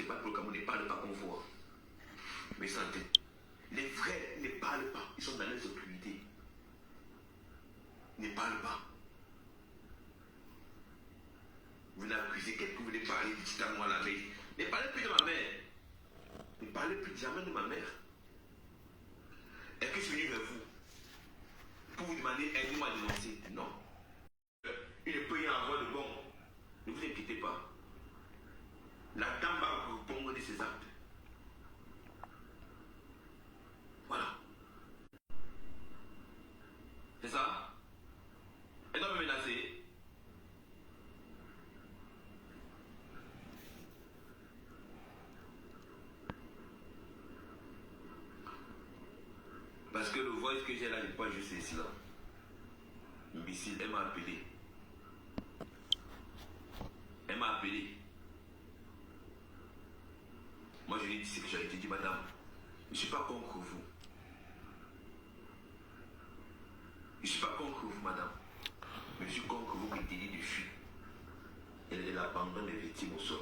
battent pour le Cameroun ne parlent pas comme vous. Mais santé. Les vrais ne parlent pas. Ils sont dans les obscurités. Ils ne parlent pas. Vous venez accuser quelqu'un, vous voulez parler, dites à moi la veille. Ne parlez plus de ma mère. Ne parlez plus jamais de ma mère. Est-ce que je suis venu vers vous pour vous demander aidez-moi à dénoncer? Non. Il ne peut y en avoir de bon. Ne vous inquiétez pas. La dame va vous répondre de ses actes. Voilà. C'est ça? Elle doit me menacer. Parce que le voice que j'ai là n'est pas juste ici là. Imbécile, elle m'a appelé. Elle m'a appelé. Moi je lui ai dit ce que j'avais dit, madame. Je ne suis pas contre vous. Je ne suis pas contre vous, madame. Mais je suis contre vous qui tenez de fuite. Elle l'abandonne des victimes au sol.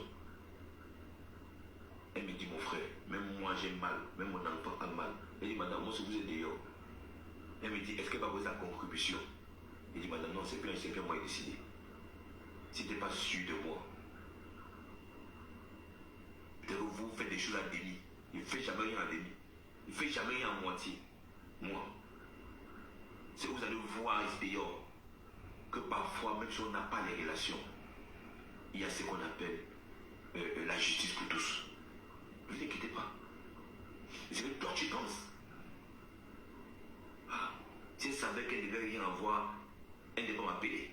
Elle me dit, mon frère, même moi j'ai mal, même mon enfant a mal. Elle dit, madame, moi si vous êtes dehors. Elle me dit, est-ce qu'elle va poser la contribution? Elle dit, madame, non, c'est plus un secret, moi j'ai décidé. Si tu n'es pas sûr de moi, peut-être que vous faites des choses à demi. Il ne fait jamais rien à demi. Il ne fait jamais rien à moitié. Moi, c'est vous allez voir dehors que parfois, même si on n'a pas les relations, il y a ce qu'on appelle la justice pour tous. Ne vous inquiétez pas. C'est que toi tu penses. Ah, si elle savait qu'elle ne devait rien avoir, elle devait m'appeler.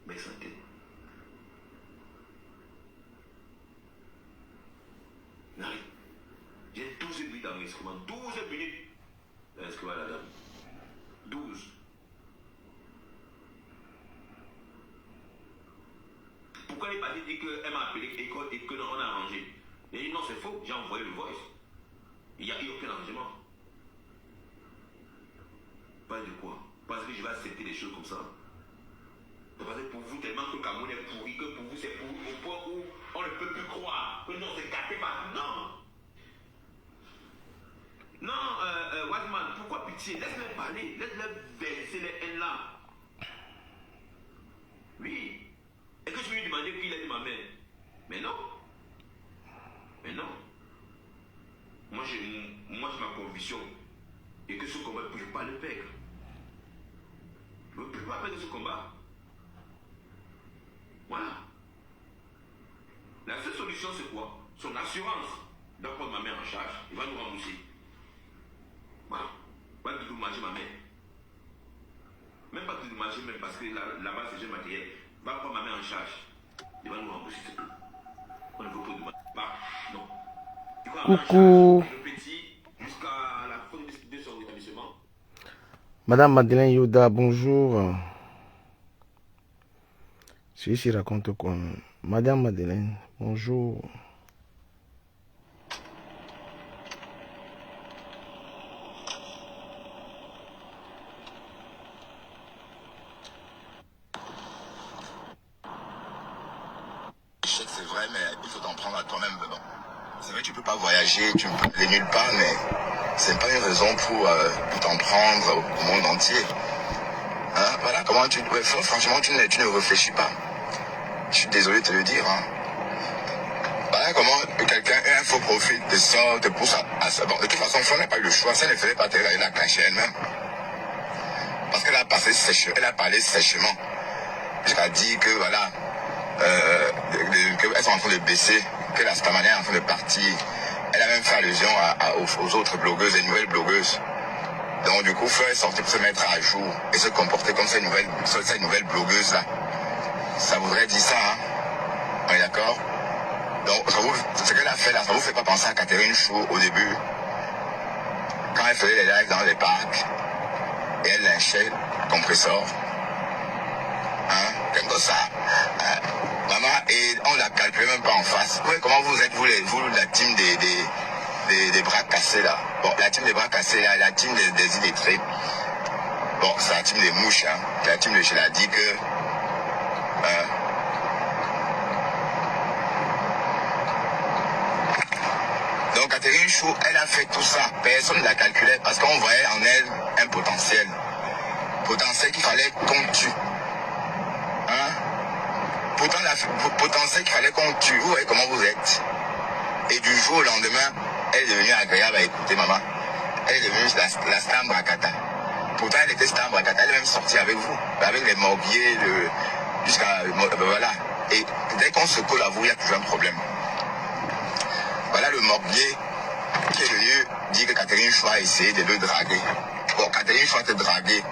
Mais santé. N'arrive. J'ai 12 minutes d'enregistrement. 12 minutes d'enregistrement, la dame. 12. Pourquoi elle n'est pas dit qu'elle m'a appelé et que on a arrangé? Elle dit non, c'est faux, j'ai envoyé le voice. Il n'y a eu aucun arrangement. Pas de quoi? Parce que je vais accepter des choses comme ça. Parce que pour vous, tellement que le Cameroun est pourri, que pour vous c'est pourri au point où on ne peut plus croire que non, c'est gâté par. Non! Non, Watman, pourquoi pitié? Laisse-les parler, laisse-les verser les haines là. Oui. Est-ce que je vais lui demander qui est de ma mère? Mais non. Mais non. Moi, j'ai ma conviction. Et que ce combat, je ne peux pas le perdre. Je ne peux pas perdre ce combat. Voilà. La seule solution, c'est quoi? Son assurance doit prendre ma mère en charge. Il va nous rembourser. Voilà. Pas de dédommager ma mère. Même pas de dédommager, même parce que là-bas, c'est juste matériel. Va prendre ma mère en charge. Il va nous rembourser, c'est tout. On ne veut pas dédommager. Bah, non. Coucou. Le petit, jusqu'à la fin de son établissement. Madame Madeleine Yoda, bonjour. Celui-ci raconte quoi? Madame Madeleine, bonjour. C'est vrai, mais il faut t'en prendre à toi-même. Bon. C'est vrai que tu peux pas voyager, tu peux aller nulle part, mais c'est pas une raison pour t'en prendre au monde entier. Hein? Voilà comment tu. Ouais, franchement, tu ne réfléchis pas. Je suis désolé de te le dire. Hein. Voilà comment quelqu'un a un faux profil de ça, te pousse à ça. Bon, de toute façon, si on n'a pas eu le choix, ça ne faisait pas elle a caché elle-même. Parce qu'elle a passé elle a parlé sèchement. Jusqu'à dire que voilà. Qu'elles sont en train de baisser, que la Stamania est en train de partir. Elle a même fait allusion aux autres blogueuses et nouvelles blogueuses. Donc du coup, il faut sortir pour se mettre à jour et se comporter comme ces nouvelles blogueuses là. Ça voudrait dire ça, hein? On est d'accord? Donc ce qu'elle a fait là, ça vous fait pas penser à Catherine Chou au début, quand elle faisait les lives dans les parcs et elle lynchait compresseur. Hein? Comme ça. Hein? Maman, et on la calcule même pas en face. Ouais, comment vous êtes, vous la team des bras cassés là? Bon, la team des bras cassés là, la team des illettrés. Bon, c'est la team des mouches, hein. La team de, je l'ai dit que Catherine Chou, elle a fait tout ça. Personne ne l'a calculé parce qu'on voyait en elle un potentiel. Potentiel qu'il fallait qu'on tue. Hein? Pourtant, potentiel qu'il fallait qu'on tue. Vous voyez comment vous êtes. Et du jour au lendemain, elle est devenue agréable à écouter, maman. Elle est devenue la star Bracata. Pourtant, elle était star Bracata. Elle est même sortie avec vous. Avec les morguiers, jusqu'à... voilà. Et dès qu'on se colle à vous, il y a toujours un problème. Voilà le morguier qui est venu dire que Catherine Chou a essayé de le draguer. Bon, Catherine Chou a été draguée.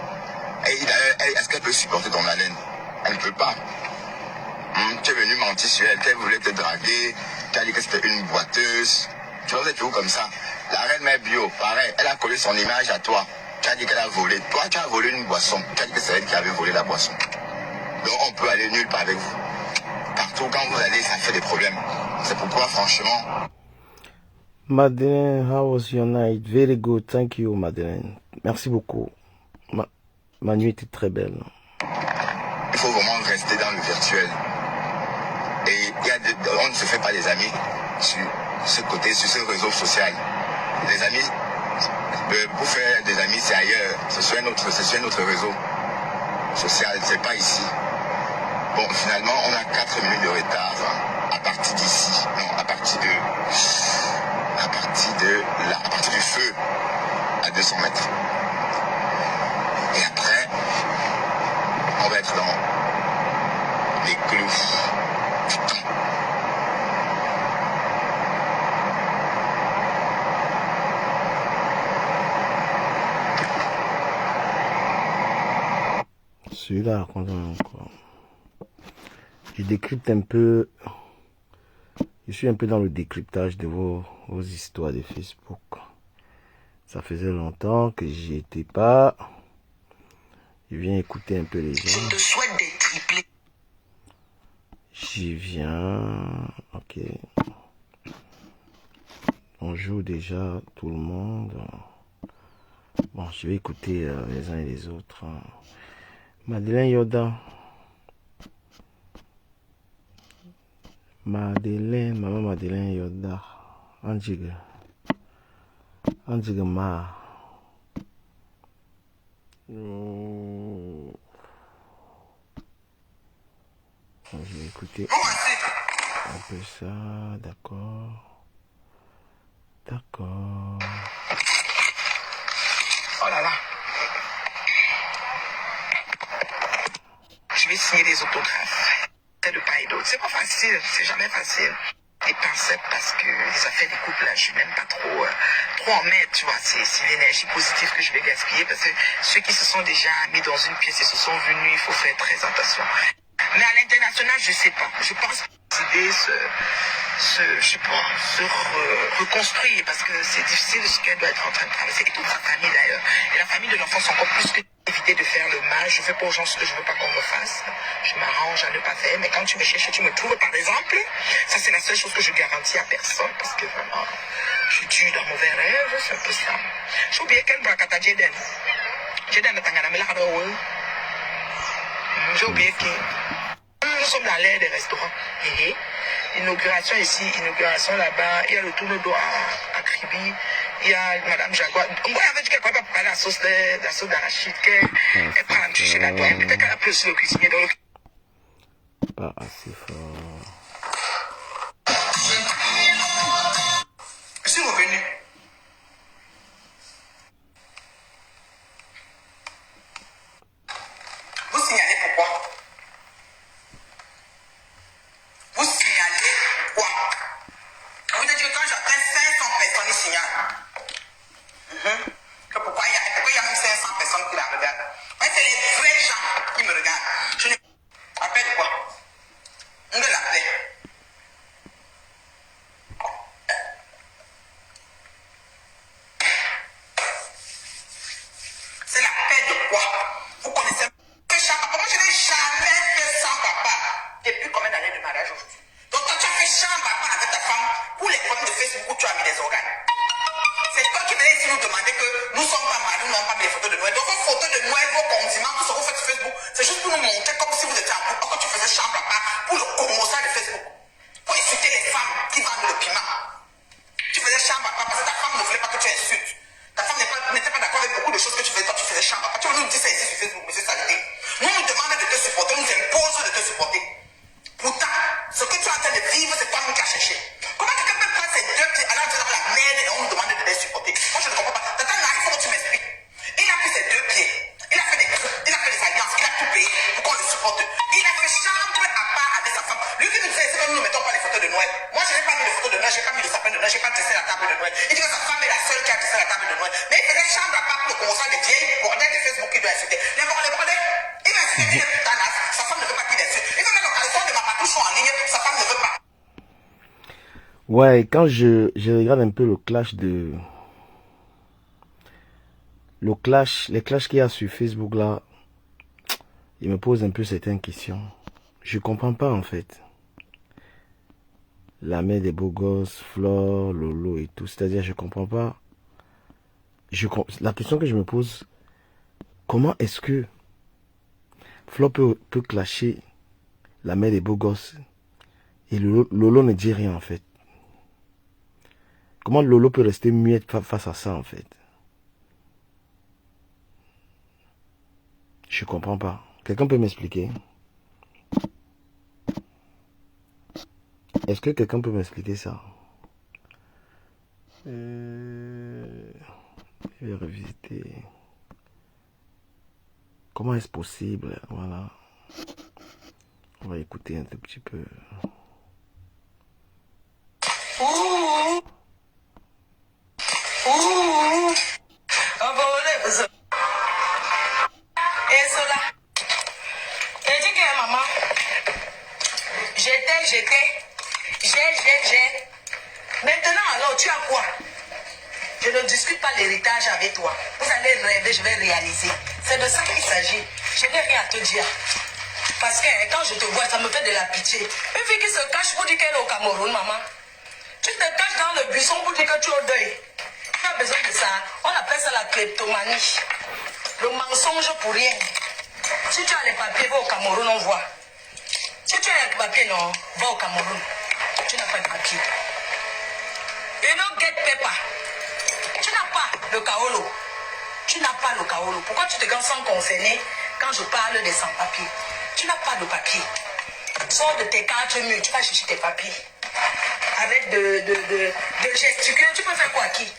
Et d'ailleurs, est-ce qu'elle peut supporter ton haleine? Elle ne peut pas. Tu es venu mentir sur elle, qu'elle voulait te draguer, tu as dit que c'était une boiteuse. Tu vois, vous êtes toujours comme ça. La reine mère bio, pareil, elle a collé son image à toi. Tu as dit qu'elle a volé. Toi, tu as volé une boisson. Tu as dit que c'est elle qui avait volé la boisson. Donc, on peut aller nulle part avec vous. Partout, quand vous allez, ça fait des problèmes. C'est pourquoi, franchement... Madeleine, how was your night? Very good, thank you, Madeleine. Merci beaucoup. Ma nuit était très belle. Il faut vraiment rester dans le virtuel. Et on ne se fait pas des amis sur ce côté, sur ce réseau social. Les amis, pour faire des amis, c'est ailleurs. C'est sur un autre réseau social, c'est pas ici. Bon, finalement, on a 4 minutes de retard à partir d'ici. Non, à partir du feu à 200 mètres. Et après, on va être dans les clous du temps. Celui-là, raconte encore. Je décrypte un peu. Je suis un peu dans le décryptage de vos histoires de Facebook. Ça faisait longtemps que j'y étais pas. Je viens écouter un peu les gens. Je te souhaite des triplés. J'y viens. Ok. Bonjour déjà tout le monde. Bon, je vais écouter les uns et les autres. Madeleine Yoda. Maman Madeleine Yoda. Anjiga Ma. Je vais écouter un peu ça, d'accord. D'accord. Oh là là. Je vais signer les autographes. C'est de part et d'autre. C'est pas facile, c'est jamais facile. Les pincettes parce que les affaires des couples, là, je suis même pas trop en maître, tu vois. C'est l'énergie positive que je vais gaspiller parce que ceux qui se sont déjà mis dans une pièce et se sont venus, il faut faire très attention. Mais à l'international, je sais pas. Je pense que l'idée se reconstruire parce que c'est difficile ce qu'elle doit être en train de traverser. Et toute sa famille d'ailleurs. Et la famille de l'enfant, c'est encore plus que éviter de faire le mal. Je fais pas aux gens ce que je veux pas qu'on me fasse. Je m'arrange à ne pas faire. Mais quand tu me cherches, tu me trouves par exemple. Ça, c'est la seule chose que je garantis à personne parce que vraiment, je tue dans mauvais rêves. C'est un peu ça. J'ai oublié quel bracata Jeden. Jeden est un j'ai oublié que nous sommes dans l'ère des restaurants. Inauguration ici, inauguration là-bas. Il y a le tourne d'eau à Kribi. Il y a Madame Jaguar. Moi, avec quelqu'un qui va parler la sauce d'arachide. Elle prend la touche la doigt. Peut-être qu'elle a plus le cuisinier. Pas assez fort. Je suis revenu. Vous signalez pourquoi? Vous signalez quoi? On vous dit que quand j'atteins 500 personnes, ils signalent. Que pourquoi il y a même 500 personnes qui la regardent? Mais c'est les vrais gens qui me regardent. Je ne... Appelle quoi? On de la paix. C'est la paix de quoi? Vous connaissez ce chant? Comment je n'ai jamais supporter, on nous impose de te supporter. Pourtant, ce que tu es en train de vivre, c'est toi-même qui as cherché. Comment quelqu'un peut prendre ces deux pieds, alors dans la merde et on nous demande de les supporter? Moi, je ne comprends pas. Tata, il faut que tu m'expliques. Il a pris ses deux pieds, il a fait des trucs, il a fait des alliances, il a tout payé pour qu'on le supporte. Il a fait chambre à part avec sa femme. Lui qui nous disait, c'est que nous ne mettons pas les photos de Noël. Moi, je n'ai pas mis les photos de Noël, je n'ai pas mis le sapin de Noël, je n'ai pas tissé la table de Noël. Il dit que sa femme est la seule qui a tissé la table de Noël. Mais il faisait chambre à part pour le commençant des vieilles bordels de Facebook qui doit insulter. Les bordels, il va insulter des putanas, sa femme ne veut pas qu'il insulte. Il veut mettre le caleçon de ma patouche en ligne, sa femme ne veut pas. Ouais, quand je regarde un peu le clash les clashs qu'il y a sur Facebook là, il me pose un peu certaines questions. Je comprends pas en fait. La mère des beaux gosses, Flore, Lolo et tout. C'est-à-dire, je comprends pas. La question que je me pose, comment est-ce que Flore peut clasher la mère des beaux gosses et Lolo ne dit rien en fait? Comment Lolo peut rester muette face à ça en fait? Je comprends pas. Quelqu'un peut m'expliquer? Est-ce que quelqu'un peut m'expliquer ça? Je vais revisiter. Comment est-ce possible? Voilà. On va écouter un tout petit peu. Maintenant, alors, tu as quoi? Je ne discute pas l'héritage avec toi. Vous allez rêver, je vais réaliser. C'est de ça qu'il s'agit. Je n'ai rien à te dire. Parce que quand je te vois, ça me fait de la pitié. Une fille qui se cache pour dire qu'elle est au Cameroun, maman. Tu te caches dans le buisson pour dire que tu es au deuil. Tu as besoin de ça. On appelle ça la kleptomanie. Le mensonge pour rien. Si tu as les papiers, va au Cameroun, on voit. Si tu as les papiers, non, va au Cameroun. Tu n'as pas de papier. You don't get paper. Tu n'as pas le kaolo. Tu n'as pas le kaolo. Pourquoi tu te sens concerné quand je parle des sans-papiers? Tu n'as pas de papier. Sors de tes 4 murs, tu vas chercher tes papiers. Arrête de gesticuler. Tu peux faire quoi qui?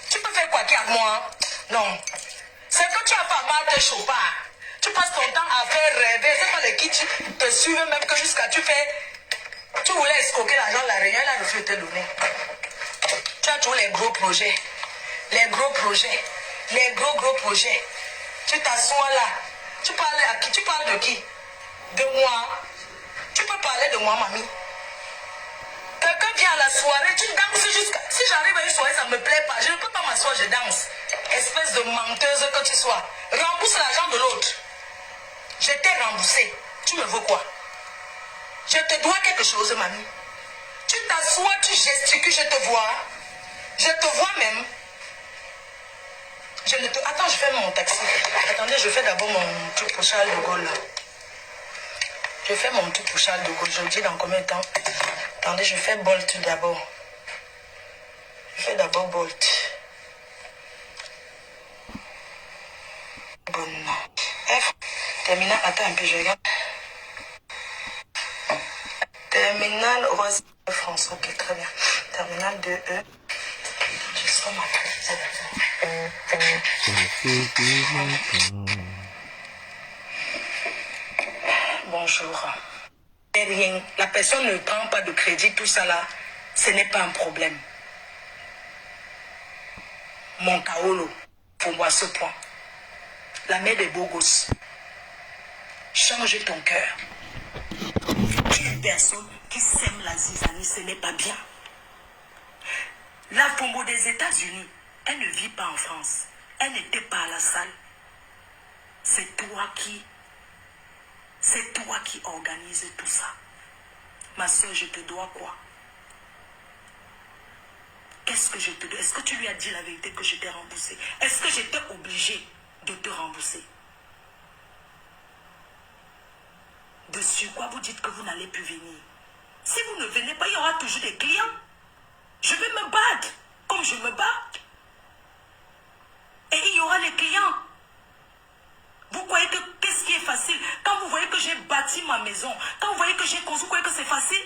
Tu peux faire quoi qui à moi? Non. C'est que tu as pas mal de chopard. Tu passes ton temps à faire rêver. C'est pas les qui te suivent même que jusqu'à tu fais. Tu voulais escroquer l'argent de la réunion, elle a refusé de te donner. Tu as toujours les gros projets. Les gros projets. Les gros projets. Tu t'assois là. Tu parles à qui? Tu parles de qui? De moi. Tu peux parler de moi, mamie. Quelqu'un vient à la soirée, tu danses jusqu'à... Si j'arrive à une soirée, ça ne me plaît pas. Je ne peux pas m'asseoir, je danse. Espèce de menteuse que tu sois. Rembourse l'argent de l'autre. Je t'ai remboursé. Tu me veux quoi? Je te dois quelque chose, mamie. Tu t'assois, tu gesticules, je te vois. Je te vois même. Je ne te... Attends, je fais mon taxi. Attendez, je fais d'abord mon truc pour Charles de Gaulle. Là. Je fais mon truc pour Charles de Gaulle. Je dis dans combien de temps? Attendez, je fais Bolt d'abord. Je fais d'abord Bolt. Bon. F. Terminal, attends un peu, je regarde. Terminal Rose France. Ok, très bien. Terminal 2E. Je sors ma carte. Bonjour. Rien. La personne ne prend pas de crédit, tout ça là, ce n'est pas un problème. Mon kaolo, pour moi ce point. La mère des beaux gosses. Change ton cœur. Tu es une personne qui sème la zizanie, ce n'est pas bien. La Fombo des États-Unis, elle ne vit pas en France. Elle n'était pas à la salle. C'est toi qui organise tout ça. Ma soeur, je te dois quoi? Qu'est-ce que je te dois? Est-ce que tu lui as dit la vérité que je t'ai remboursé? Est-ce que j'étais obligé de te rembourser? Dessus quoi vous dites que vous n'allez plus venir? Si vous ne venez pas, il y aura toujours des clients. Je vais me battre comme je me bats. Et il y aura les clients. Vous croyez que qu'est-ce qui est facile? Quand vous voyez que maison. Quand vous voyez que j'ai construit, vous croyez que c'est facile?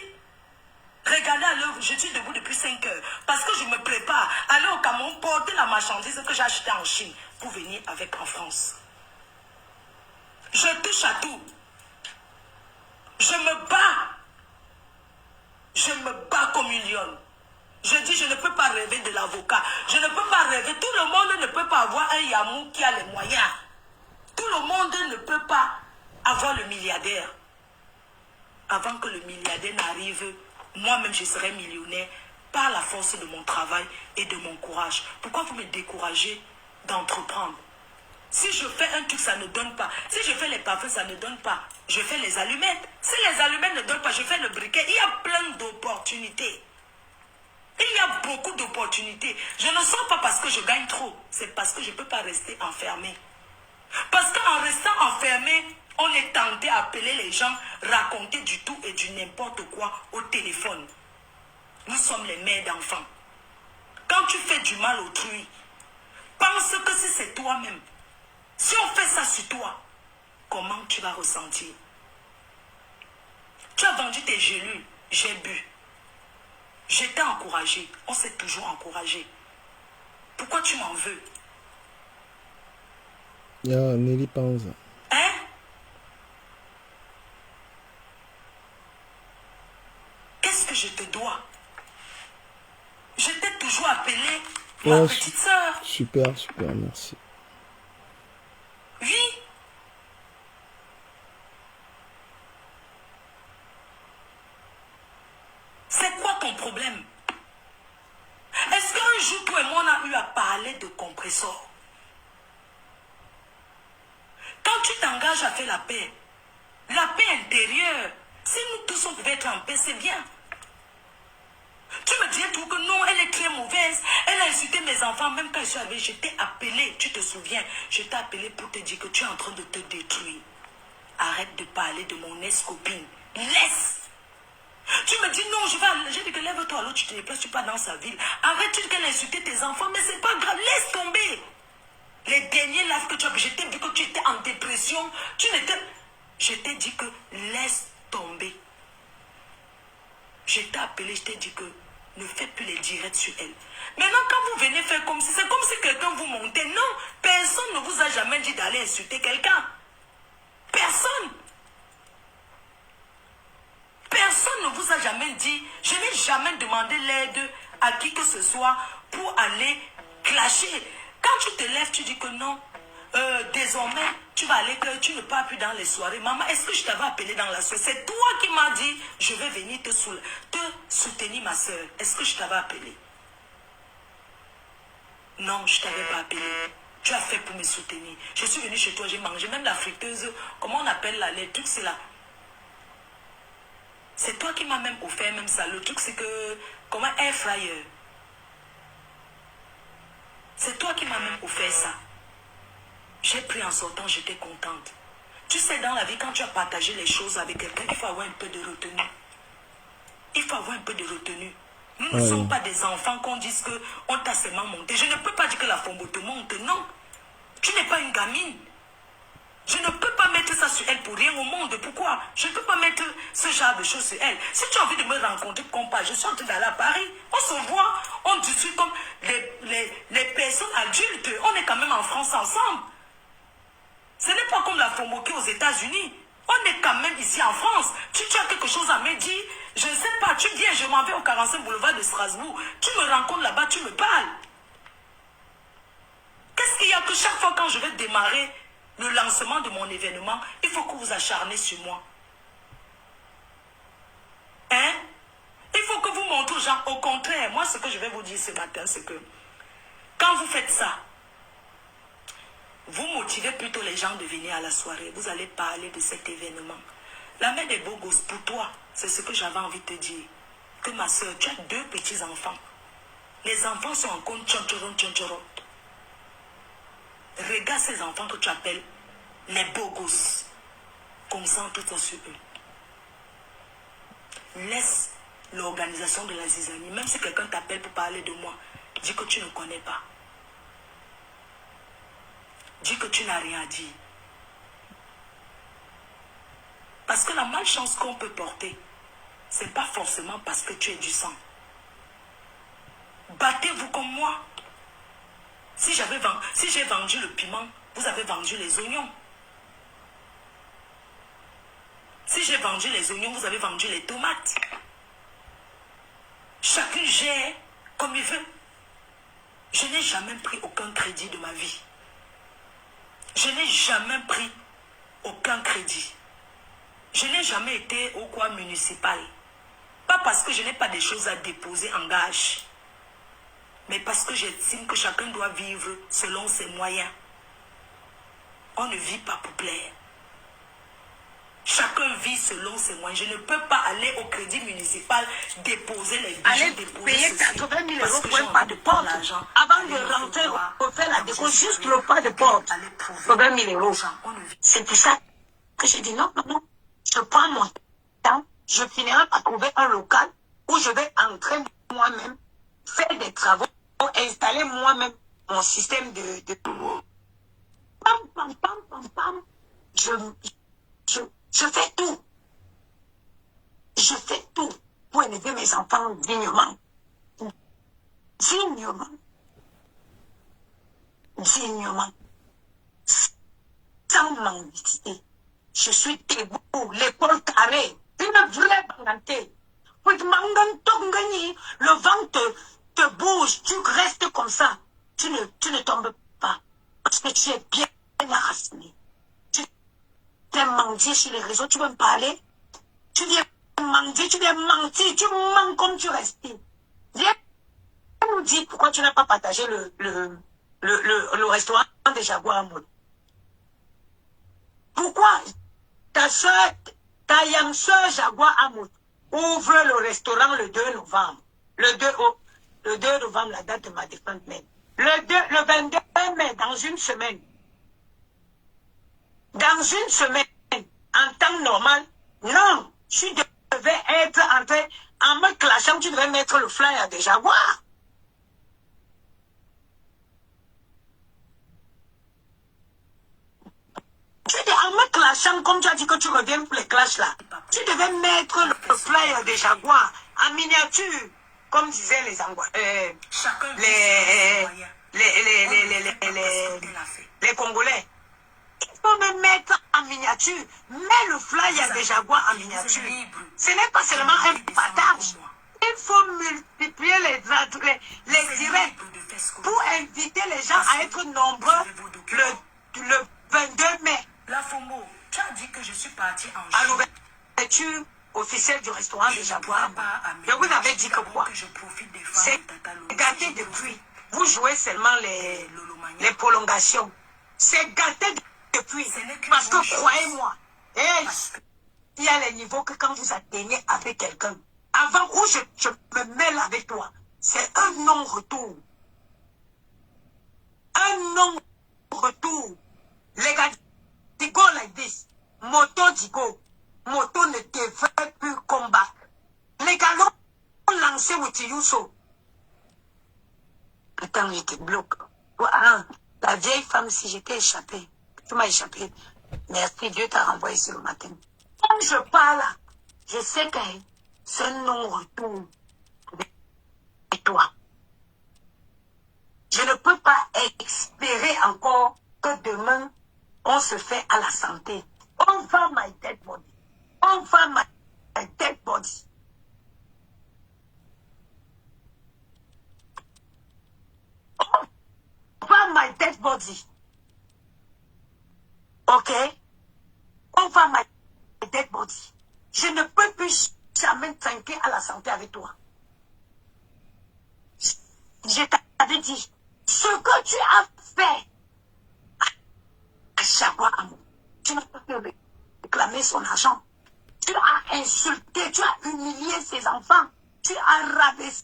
Regardez à l'heure, je suis debout depuis 5 heures. Parce que je me prépare à aller au Cameroun porter la marchandise que j'ai achetée en Chine pour venir avec en France. Je touche à tout. Je me bats. Je me bats comme une lionne. Je dis, je ne peux pas rêver de l'avocat. Je ne peux pas rêver. Tout le monde ne peut pas avoir un Yamou qui a les moyens. Tout le monde ne peut pas avoir le milliardaire. Avant que le milliardaire n'arrive, moi-même je serai millionnaire par la force de mon travail et de mon courage. Pourquoi vous me découragez d'entreprendre? Si je fais un truc, ça ne donne pas. Si je fais les parfums, ça ne donne pas. Je fais les allumettes. Si les allumettes ne donnent pas, je fais le briquet. Il y a plein d'opportunités. Il y a beaucoup d'opportunités. Je ne sors pas parce que je gagne trop. C'est parce que je ne peux pas rester enfermé. Parce qu'en restant enfermé, on est tenté d'appeler les gens, raconter du tout et du n'importe quoi au téléphone. Nous sommes les mères d'enfants. Quand tu fais du mal autrui, pense que si c'est toi-même, si on fait ça sur toi, comment tu vas ressentir? Tu as vendu tes gélules, j'ai bu. J'étais encouragé, on s'est toujours encouragé. Pourquoi tu m'en veux? Nelly Panza. Hein? Qu'est-ce que je te dois? Je t'ai toujours appelé ma petite soeur. Super, merci. Oui. C'est quoi ton problème? Est-ce qu'un jour, toi et moi, on a eu à parler de compresseur? Quand tu t'engages à faire la paix intérieure, si nous tous on pouvait être en paix, c'est bien. Tu me disais tout que non, elle est très mauvaise. Elle a insulté mes enfants, même quand je suis arrivée, je t'ai appelé, tu te souviens, je t'ai appelé pour te dire que tu es en train de te détruire. Arrête de parler de mon ex-copine. Laisse. Tu me dis non, j'ai dit que lève-toi, alors tu te déplaces, tu pars dans sa ville. Arrête, tu dis qu'elle a insulté tes enfants, mais c'est pas grave, laisse tomber. Les derniers lives que tu as, je t'ai vu que tu étais en dépression, je t'ai dit que laisse tomber. Je t'ai appelé, je t'ai dit que ne fais plus les directs sur elle. Maintenant, quand vous venez faire comme si, c'est comme si quelqu'un vous montait. Non, personne ne vous a jamais dit d'aller insulter quelqu'un. Personne. Personne ne vous a jamais dit, je n'ai jamais demandé l'aide à qui que ce soit pour aller clasher. Quand tu te lèves, tu dis que non, désormais, tu vas aller, que tu ne pars plus dans les soirées. Maman, est-ce que je t'avais appelé dans la soirée? C'est toi qui m'as dit, je vais venir te soutenir, ma soeur. Est-ce que je t'avais appelé? Non, je ne t'avais pas appelé. Tu as fait pour me soutenir. Je suis venue chez toi, j'ai mangé même la friteuse. Comment on appelle là, les trucs, c'est là. C'est toi qui m'as même offert même ça. Le truc, c'est que, comme un air fryer. C'est toi qui m'as même offert ça. J'ai pris en sortant, j'étais contente. Tu sais, dans la vie, quand tu as partagé les choses avec quelqu'un, il faut avoir un peu de retenue. Il faut avoir un peu de retenue. Nous ne sommes pas des enfants qu'on dise qu'on t'a seulement monté. Je ne peux pas dire que la fombo te monte, non. Tu n'es pas une gamine. Je ne peux pas mettre ça sur elle pour rien au monde. Pourquoi? Je ne peux pas mettre ce genre de choses sur elle. Si tu as envie de me rencontrer comme pas, je suis en train d'aller à Paris. On se voit, on discute comme les personnes adultes. On est quand même en France ensemble. Ce n'est pas comme la Fomoki aux États-Unis. On est quand même ici en France. Tu as quelque chose à me dire, je ne sais pas, tu viens, je m'en vais au 45 boulevard de Strasbourg. Tu me rencontres là-bas, tu me parles. Qu'est-ce qu'il y a que chaque fois quand je vais démarrer le lancement de mon événement, il faut que vous acharnez sur moi. Hein? Il faut que vous montrez aux gens. Au contraire, moi ce que je vais vous dire ce matin, c'est que quand vous faites ça, vous motivez plutôt les gens de venir à la soirée. Vous allez parler de cet événement. La mère des beaux gosses, pour toi, c'est ce que j'avais envie de te dire. Que ma soeur, tu as 2 petits-enfants. Les enfants sont en compte tchonchoron, tchonchoron. Regarde ces enfants que tu appelles les beaux gosses. Concentre-toi sur eux. Laisse l'organisation de la zizanie. Même si quelqu'un t'appelle pour parler de moi, dis que tu ne connais pas. Dis que tu n'as rien à dire. Parce Parce que la malchance qu'on peut porter, ce n'est pas forcément parce que tu es du sang. Battez-vous comme moi. Si j'ai vendu le piment, vous avez vendu les oignons. Si j'ai vendu les oignons, vous avez vendu les tomates. Chacun gère comme il veut. Je n'ai jamais pris aucun crédit de ma vie. Je n'ai jamais pris aucun crédit. Je n'ai jamais été au coin municipal. Pas parce que je n'ai pas des choses à déposer en gage, mais parce que j'estime que chacun doit vivre selon ses moyens. On ne vit pas pour plaire. Chacun vit selon ses moyens. Je ne peux pas aller au crédit municipal déposer les bijoux, aller payer 80 000 euros pour un pas de porte. Avant de rentrer, pour faire la déco, juste le pas de porte. 80 000 euros. C'est pour ça que j'ai dit non, non, non. Je prends mon temps. Je finirai par trouver un local où je vais entrer moi-même, faire des travaux, installer moi-même mon système de... Pam, pam, pam, pam, pam. Je fais tout. Je fais tout pour élever mes enfants dignement. Dignement. Dignement. Sans mendicité. Je suis debout, l'épaule carrée, une vraie bangantée. Le vent te bouge, tu restes comme ça. Tu ne tombes pas. Parce que tu es bien enraciné. Tu viens mentir sur les réseaux, tu veux me parler? Tu viens mentir, tu mens comme tu respires. Viens nous dire pourquoi tu n'as pas partagé le restaurant des Jaguars en mode. Pourquoi ta young soeur Jaguar Amoud ouvre le restaurant le 2 novembre. Le 2 novembre, la date de ma défunte mère. Le 22 mai, dans une semaine. Dans une semaine, en temps normal, non, tu devais être en train, en me clashant, tu devais mettre le flyer des Jaguars. En me clashant, comme tu as dit que tu reviens pour les clashs là, tu devais mettre le flyer des Jaguars en miniature, comme disaient les Angois, les Congolais. Il faut me mettre en miniature, mets le flyer des Jaguars en miniature. Ce n'est pas seulement un partage. Il faut multiplier les directs pour inviter les gens à être nombreux le 22 mai. La Fombo, tu as dit que je suis partie en à l'ouverture officielle du restaurant des Jaguars. Mais vous avez dit que quoi? C'est gâté depuis. Vous jouez seulement les prolongations. C'est gâté depuis. Parce que croyez-moi, il y a les niveaux que quand vous atteignez avec quelqu'un, avant où je me mêle avec toi, c'est un non-retour. Un non-retour. Les gars, Digo like this. Moto Digo. Moto ne devrait plus combattre. Les gars l'ont lancé Witiyuso. Attends, je te bloque. Ah, la vieille femme, si j'étais échappée, tu m'as échappé. Merci, Dieu t'a renvoyé ce matin. Quand je parle, je sais que c'est un non-retour. Et toi? Je ne peux pas espérer encore que demain, on se fait à la santé. On va my dead body. On va my dead body. On va my dead body. Ok? On va my dead body. Je ne peux plus jamais trinquer à la santé avec toi. Je t'avais dit, ce que tu as fait à Jaguar Amoud, tu n'as pas pu réclamer son argent. Tu as insulté, tu as humilié ses enfants, tu as rabaissé,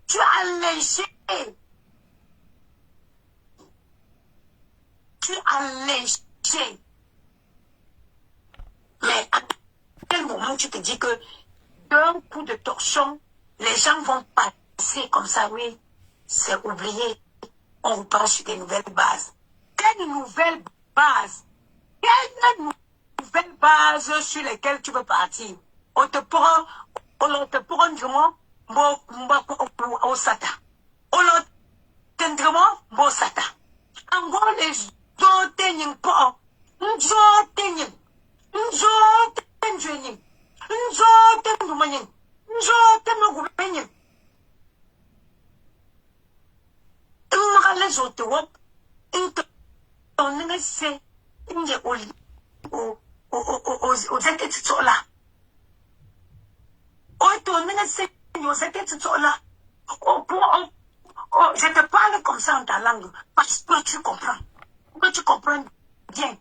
tu as lynché. Tu as lynché. Mais à quel moment tu te dis que d'un coup de torchon, les gens vont passer comme ça, oui, c'est oublié. On reprend sur des nouvelles bases. Quelle nouvelle base? Quelle nouvelle belles bases sur lesquelles tu veux partir. On te prend du moins au sata. On te vraiment au sata. En gros, les autres n'ont pas. Je te parle comme ça en ta langue parce que tu comprends. Que tu comprends bien.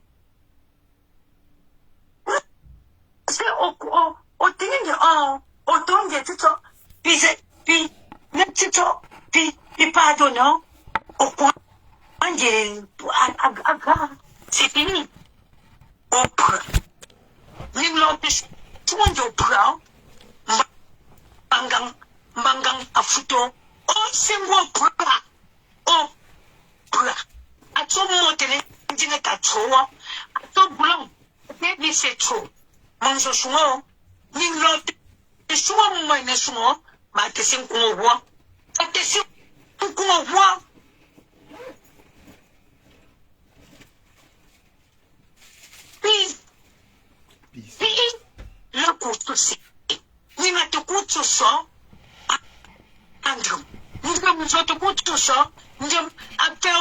Parce que au pardon, au point c'est fini. On prend. Nous l'empêchons de prendre. Mangang afuto. Oh, c'est moi prend. Oh, prend. À tout moment, tu n'es pas trop. À tout blanc. Baby, c'est trop. Manzo sumo. Nous l'empêchons, moi, ne sumo. Ma question qu'on voit. La question qu'on voit. Puis, le coup de c'est. Ni na te coup de ça. Andrew. Ni na te coup de ça. Ni after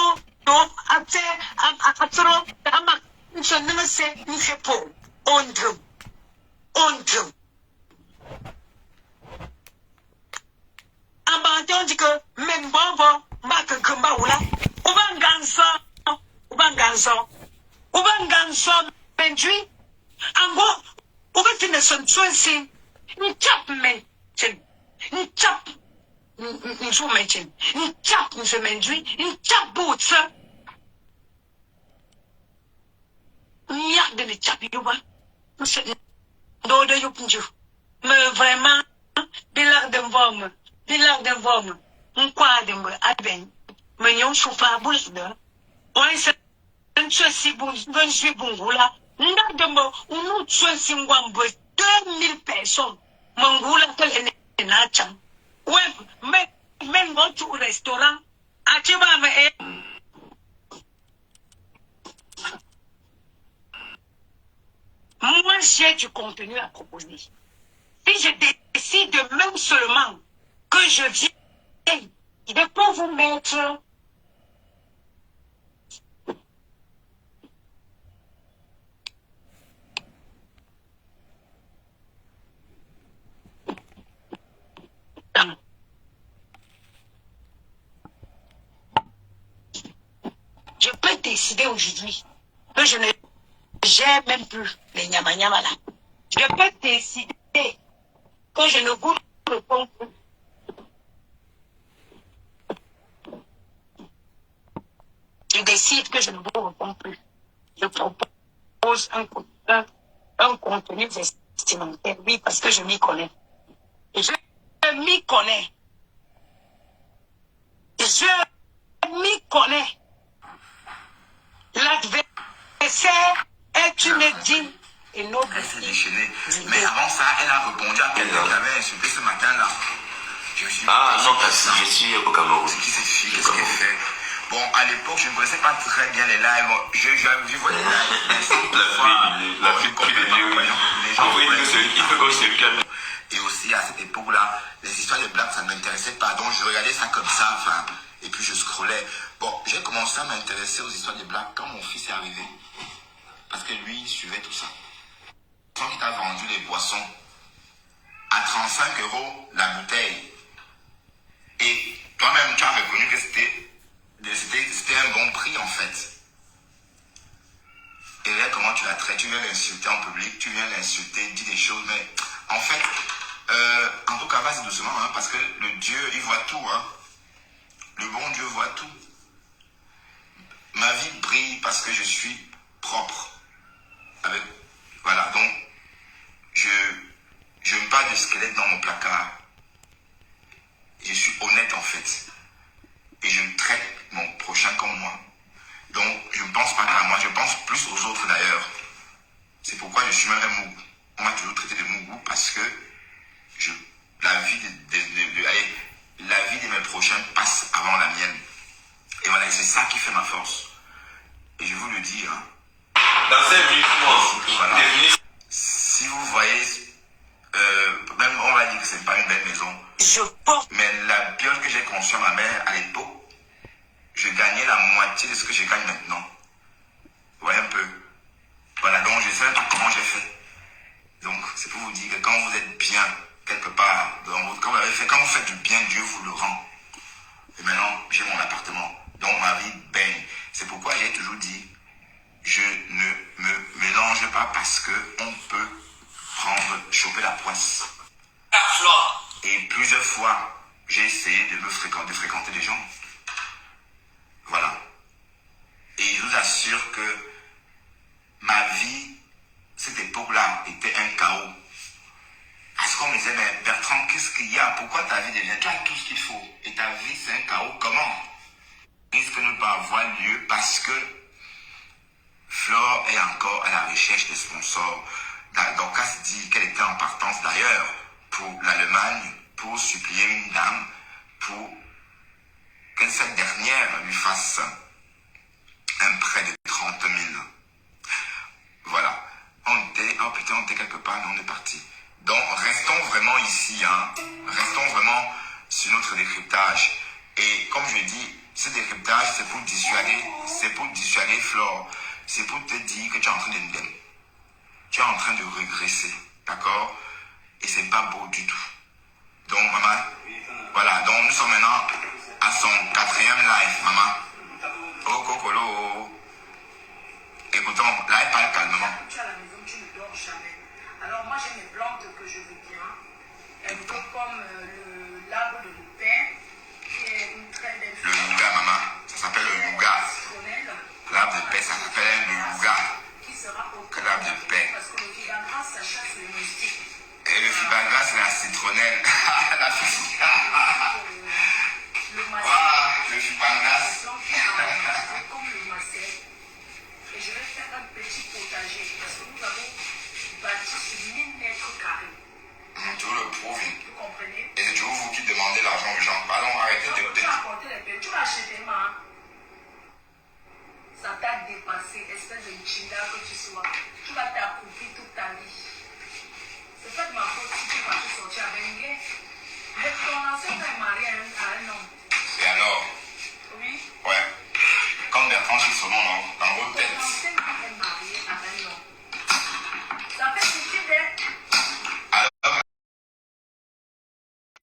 ama. Ni se ne se ni se po. Andrew. Amba on dit que même bobo mba que kamba wula. Ubanganso benjui. Ango ubetina son twenty. Ni chap mention. Ni chap. Ni so mention. Ni chap ni se menjui. Ni chap boots. Ni yak de ni chap yuba. Do de yupunju. Mais vraiment, bilag de vomme. Un quadre me adven. Mais yon soufa boulde. Ouais, c'est un choisi bon là. N'a de mo, un autre choisi ngwambo 2000 personnes. Mangula tele na cham. Ouais, même go to restaurant. Achiba me moi j'ai du contenu à proposer. Si je décide même seulement que je viens, je peux vous mettre je peux décider aujourd'hui que je ne gère même plus les nyama là. Je peux décider que je ne goûte le pont plus. Je décide que je ne vous réponds plus. Je propose un contenu vestimentaire. Oui, parce que je m'y connais. Et je m'y connais. L'adversaire est une digne et noble. Elle s'est déchaînée. Mais avant ça, elle a répondu à quelqu'un qui avait insulté ce matin-là. Je me suis dit, non, je suis au Cameroun. C'est qui cette fille? Qu'est-ce qu'elle fait? Bon, à l'époque, je ne connaissais pas très bien les lives. Je voyais les lives. La fille de Dieu. Et aussi, à cette époque-là, les histoires de blagues, ça ne m'intéressait pas. Donc, je regardais ça comme ça, enfin, et puis je scrollais. Bon, j'ai commencé à m'intéresser aux histoires de blagues quand mon fils est arrivé. Parce que lui, il suivait tout ça. Quand il a vendu les boissons à 35 € la bouteille, et toi-même, tu as reconnu que c'était un bon prix, en fait. Et là, comment tu la traites? Tu viens l'insulter en public, tu viens l'insulter, dis des choses, mais en fait, en tout cas, vas-y doucement, hein, parce que le Dieu, il voit tout, hein. Le bon Dieu voit tout. Ma vie brille parce que je suis propre. Voilà, donc, je n'ai pas de squelette dans mon placard. Je suis honnête, en fait. Et je traite mon prochain comme moi. Donc, je ne pense pas qu'à moi, je pense plus aux autres d'ailleurs. C'est pourquoi je suis même un mougou. On m'a toujours traité de mougou parce que la vie de mes prochains passe avant la mienne. Et voilà, c'est ça qui fait ma force. Et je vous le dis, hein. Dans cette vie, voilà. Si vous voyez, même on va dire que c'est pas une belle maison. Je porte. Mais la biole que j'ai conçue à ma mère à l'époque, je gagnais la moitié de ce que je gagne maintenant. Vous voyez un peu. Voilà, donc je ne sais pas comment j'ai fait. Donc c'est pour vous dire que quand vous êtes bien quelque part, quand vous faites du bien, Dieu vous le rend. Et maintenant, j'ai mon appartement. Donc ma vie baigne. C'est pourquoi j'ai toujours dit, je ne me mélange pas parce qu'on peut choper la poisse. Et plusieurs fois, j'ai essayé de fréquenter des gens. Voilà. Et je vous assure que ma vie, cette époque-là, était un chaos. Parce qu'on me disait, mais Bertrand, qu'est-ce qu'il y a? Pourquoi ta vie devient? Tu as tout ce qu'il faut. Et ta vie, c'est un chaos. Comment? Risque de ne pas avoir lieu parce que Flore est encore à la recherche de sponsors. Dorcas dit qu'elle était en partance d'ailleurs pour l'Allemagne, pour supplier une dame, pour que cette dernière lui fasse un prêt de 30 000. Voilà. On était quelque part, mais on est parti. Donc, restons vraiment ici, hein. Restons vraiment sur notre décryptage. Et comme je dis, ce décryptage, c'est pour dissuader Flore. C'est pour te dire que tu es en train tu es en train de regresser, d'accord? Et c'est pas beau du tout. Donc, maman, voilà. Donc, nous sommes maintenant à son 4e live, maman. Oh, Cocolo. Écoutons, là, elle parle calmement. Tu es à la maison, tu ne dors jamais. Alors, moi, j'ai mes plantes que je veux bien. Elles sont comme l'arbre de lupin, qui est une très belle Le yuga, maman. Ça s'appelle le yuga. L'arbre de paix, ça s'appelle le yuga. L'arbre de paix. Parce que le fibagra, ça chasse les moustiques. Et le fibagra, c'est la citronnelle. La fille. Le fibagra. Comme le macet. Et je vais faire un petit potager. Parce que nous avons bâti sur 1000 mètres carrés. Tu le prouves. Vous comprenez? Et c'est toujours vous qui demandez l'argent aux gens. Pardon, arrêtez de... Tu vas apporter les paix. Tu vas acheter, ma. Ça t'a dépassé, espèce de chinda que tu sois. Tu vas t'accoupler toute ta vie. C'est pas de ma faute si tu vas te sortir avec un gars. Mais ton ancien est marié à un homme. Et alors? Oui. Ouais. Comme Bertrand dit son nom dans votre tête. Ton ancien est marié à un homme. Ça fait suffire d'être. Alors,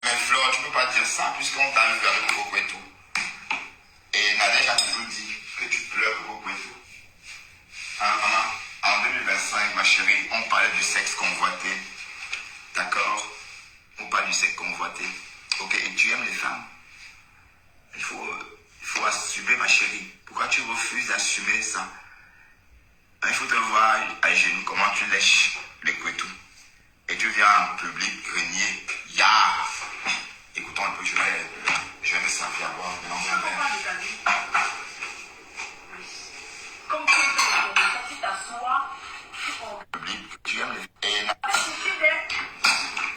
mais Flore, tu peux pas dire ça puisqu'on t'a vu avec beaucoup et tout. Et Nadège a toujours dit que tu pleures beaucoup et tout. Hein, maman? En 2025, ma chérie, on parlait du sexe convoité. D'accord? On parle du sexe convoité. Ok, et tu aimes les femmes? Il faut assumer, ma chérie. Pourquoi tu refuses d'assumer ça? Il faut te voir à genoux, comment tu lèches les couetous. Et tu viens en public régner. Ya! Écoutons un peu, je vais me servir à boire. Comme tu t'assois, Tu aimes les... Et... ça suffit d'être.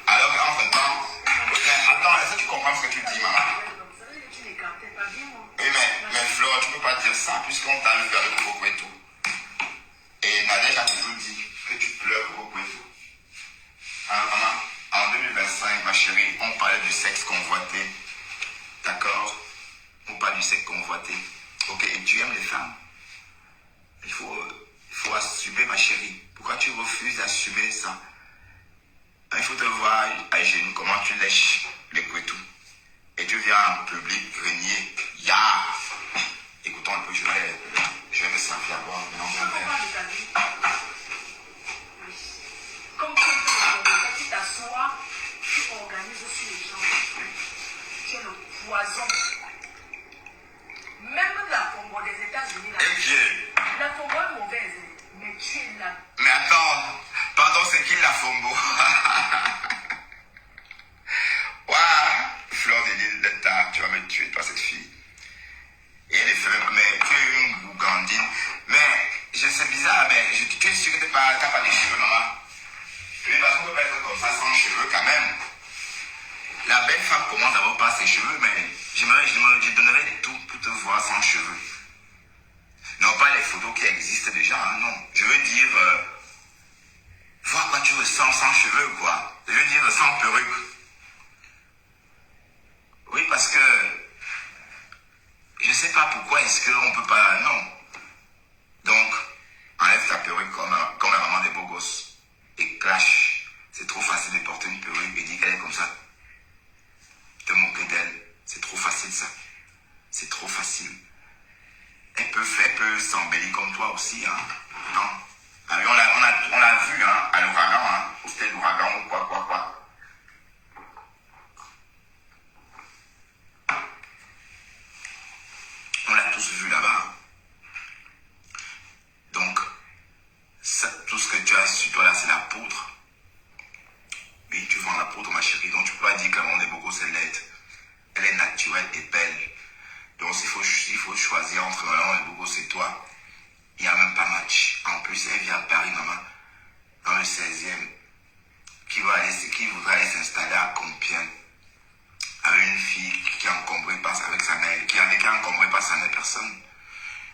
Alors, en fait, attends, est-ce que tu comprends ce que tu dis, maman? Tu n'écartais pas bien, moi. Oui, mais Flore, tu peux pas dire ça puisqu'on t'a vu avec beaucoup et tout. Et Nadège a toujours dit que tu pleures beaucoup et tout. Hein, maman? En 2025, ma chérie, on parlait du sexe convoité. D'accord? On parle du sexe convoité. Ok, et tu aimes les femmes? Il faut assumer, ma chérie. Pourquoi tu refuses d'assumer ça? Il faut te voir à genoux, comment tu lèches les couetous. Et tu viens en public régner. Ya! Écoutons un peu, je vais me servir à boire. Comme tu t'assois, tu organises sur les gens. Tu es le poison. Même la Congo des États-Unis, la Congo est mauvaise, mais tu es là. Mais attends, pardon, c'est qui la Fombo? Waouh, Flore de l'île d'État, tu vas me tuer, toi, cette fille. Et elle est faible, mais tu es une Bougandine. Mais c'est bizarre, mais tu es sûr que tu n'as pas de ses cheveux, mais je donnerais tout pour te voir sans cheveux. Non, pas les photos qui existent déjà, hein, non. Je veux dire, vois quoi tu ressens sans cheveux, quoi. Je veux dire sans perruque. Oui, parce que je sais pas pourquoi est-ce qu'on peut pas, non. Donc, enlève ta perruque comme la maman des beaux gosses et clash. C'est trop facile de porter une perruque et dire qu'elle est comme ça. Te moquer d'elle, c'est trop facile ça. C'est trop facile. Elle peut s'embellir comme toi aussi, hein. Non. Alors, on l'a vu, hein, à l'ouragan, hein. C'était l'ouragan ou quoi. On l'a tous vu là-bas. Donc, ça, tout ce que tu as sur toi là, c'est la poudre. Oui, tu vends la poudre, ma chérie. Donc, tu peux pas dire qu'à mon Bogo, c'est laide. Elle est naturelle et belle. Donc, s'il faut choisir entre Maman et Bogo, c'est toi. Il n'y a même pas match. En plus, elle vient à Paris, maman, dans le 16e, qui voudra aller s'installer à Compiègne, avec une fille qui est encombrée avec sa mère, qui est encombrée par sa mère, personne.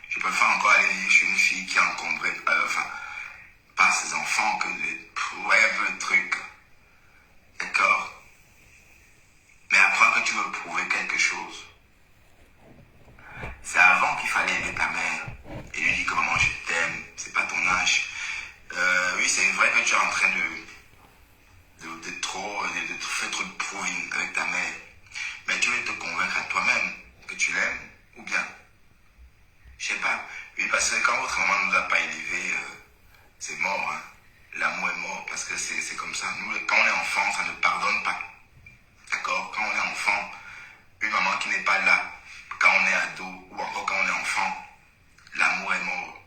Je préfère encore aller vivre chez une fille qui est encombrée, par ses enfants, que vous voyez un peu le truc. D'accord? Mais après que tu veux prouver quelque chose, c'est avant qu'il fallait aider ta mère et lui dire que maman je t'aime, c'est pas ton âge. Oui, c'est vrai que tu es en train de faire trop de proving avec ta mère, mais tu veux te convaincre à toi-même que tu l'aimes ou bien, je sais pas. Oui, parce que quand votre maman ne nous a pas élevés, c'est mort, hein. L'amour est mort parce que c'est comme ça. Nous, quand on est enfant, ça ne pardonne pas. D'accord? Quand on est enfant, une maman qui n'est pas là, quand on est ado ou encore quand on est enfant, l'amour est mort.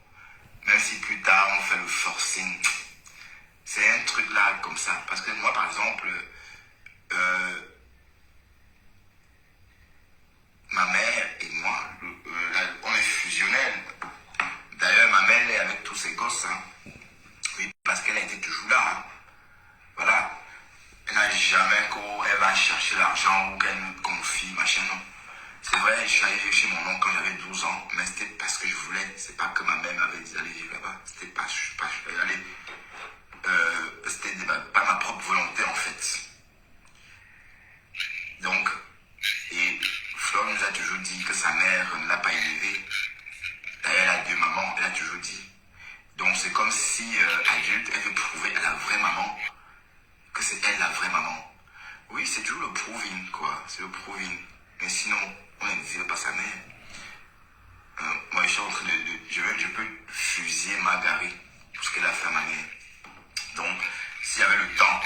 Même si plus tard on fait le forcing, c'est un truc là comme ça. Parce que moi par exemple, ma mère et moi, on est fusionnels. D'ailleurs ma mère est avec tous ses gosses, hein. Oui, parce qu'elle a été toujours là, hein. Voilà. Elle n'a jamais qu'elle va chercher l'argent ou qu'elle me confie, machin, non. C'est vrai, je suis allé vivre chez mon oncle quand j'avais 12 ans, mais c'était parce que je voulais. C'est pas que ma mère m'avait dit d'aller vivre là-bas. C'était pas, c'était pas ma propre volonté en fait. Donc, et Flore nous a toujours dit que sa mère ne l'a pas élevée. D'ailleurs, elle a 2 mamans, elle a toujours dit. Donc c'est comme si adulte, elle veut prouver à la vraie maman que c'est elle la vraie maman. Oui, c'est toujours le proving, quoi. C'est le proving. Mais sinon, on n'existe pas sa mère. Moi, je suis en train je peux fusiller Marguerite pour ce qu'elle a fait à ma mère. Donc, s'il y avait le temps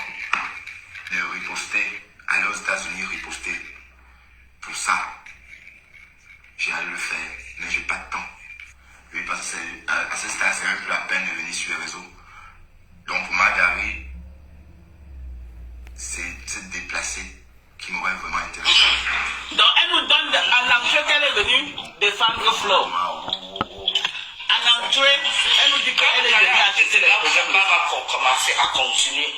de riposter, aller aux États-Unis riposter pour ça, j'allais le faire. Mais j'ai pas de temps. Oui, parce que à ce stade, c'est même plus la peine de venir sur les réseaux. Donc, pour Marguerite, c'est se déplacer qui m'aurait vraiment intéressé. Donc, elle nous donne à l'entrée qu'elle est venue défendre Flore. À l'entrée, elle nous dit qu'elle est venue acheter les programmes. On va commencer à continuer.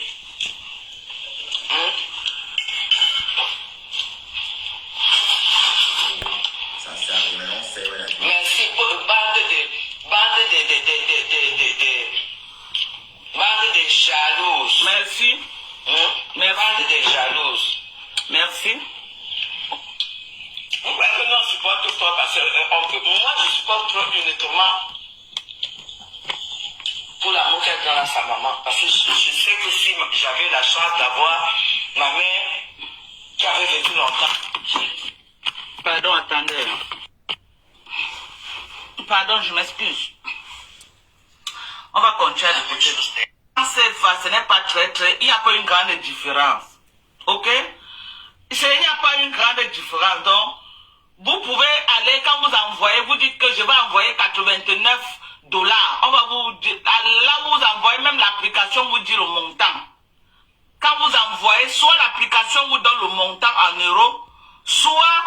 Ça sert à rien, non, c'est vrai. Merci pour bande de jalouses. Merci. Bande de jalouses. Merci. Nous on supporte toi parce que moi je supporte toi uniquement pour l'amour qu'elle donne à sa maman. Parce que je sais que si j'avais la chance d'avoir ma mère qui avait vécu longtemps. Pardon, attendez. Pardon, je m'excuse. On va continuer à écouter. Cette fois, ce n'est pas très, il n'y a pas une grande différence. Ok? Il n'y a pas une grande différence. Donc, vous pouvez aller, quand vous envoyez, vous dites que je vais envoyer $89. On va vous dire, là vous envoyez, même l'application vous dit le montant. Quand vous envoyez, soit l'application vous donne le montant en euros, soit,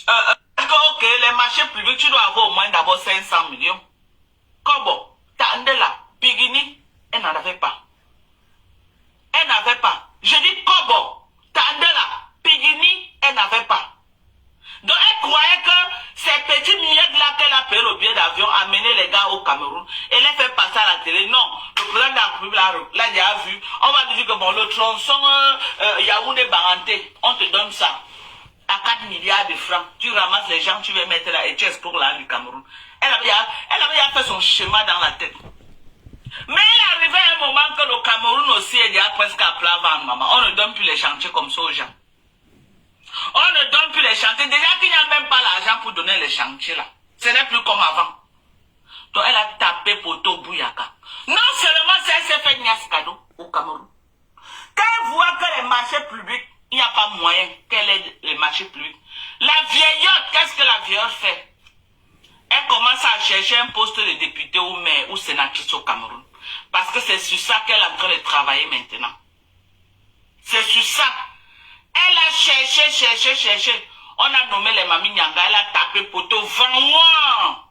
ok, les marchés publics, tu dois avoir au moins d'abord 500 millions. Kobo, Tandela, Pigini, elle n'en avait pas. Elle n'avait pas. Je dis Kobo, Tandela, Pigini, elle n'avait pas. bon, le tronçon Yaoundé-Baranté, on te donne ça. À 4 milliards de francs. Tu ramasses les gens, tu veux mettre là et tu explores l'âme du Cameroun. Elle avait fait son schéma dans la tête. Mais il arrivait à un moment que le Cameroun aussi est déjà presque à plat ventre, maman. On ne donne plus les chantiers comme ça aux gens. On ne donne plus les chantiers. Déjà qu'il n'y a même pas l'argent pour donner les chantiers là. Ce n'est plus comme avant. Donc elle a tapé poteau Bouyaka. Non seulement elle s'est fait niasse cadeau au Cameroun. Quand elle voit que les marchés publics, il n'y a pas moyen qu'elle ait les marchés publics. La vieillotte, qu'est-ce que la vieillotte fait? Elle commence à chercher un poste de député ou maire ou sénatrice au Cameroun. Parce que c'est sur ça qu'elle est en train de travailler maintenant. C'est sur ça. Elle a cherché. On a nommé les Mami Nyanga. Elle a tapé poteau 20 mois.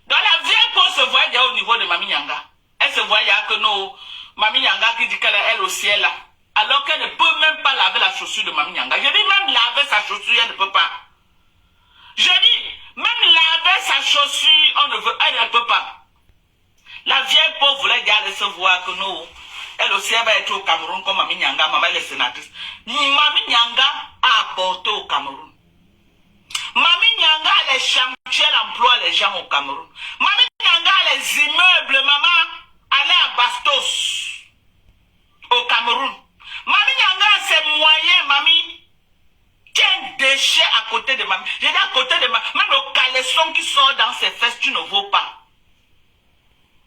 Dans la vieille peau se voit déjà au niveau de Mami Nyanga. Elle se voit déjà que nos Mami Nyanga qui dit qu'elle est elle aussi est là. Alors qu'elle ne peut même pas laver la chaussure de Mami Nyanga. Je dis même laver sa chaussure, elle ne peut pas. Je dis même laver sa chaussure, elle ne peut pas. La vieille pauvre voulait déjà aller se voir que nous, elle aussi elle va être au Cameroun comme Mami Nyanga, maman elle est sénatrice. Mami Nyanga a apporté au Cameroun. Mami Nyanga a les chantiers, elle emploie les gens au Cameroun. Mami Nyanga a les immeubles, maman, elle est à Bastos, au Cameroun. Mami Nyanga a ses moyens, mamie. Tiens, déchet à côté de mamie. J'ai dit à côté de mamie. Même le caleçon qui sort dans ses fesses, tu ne vaux pas.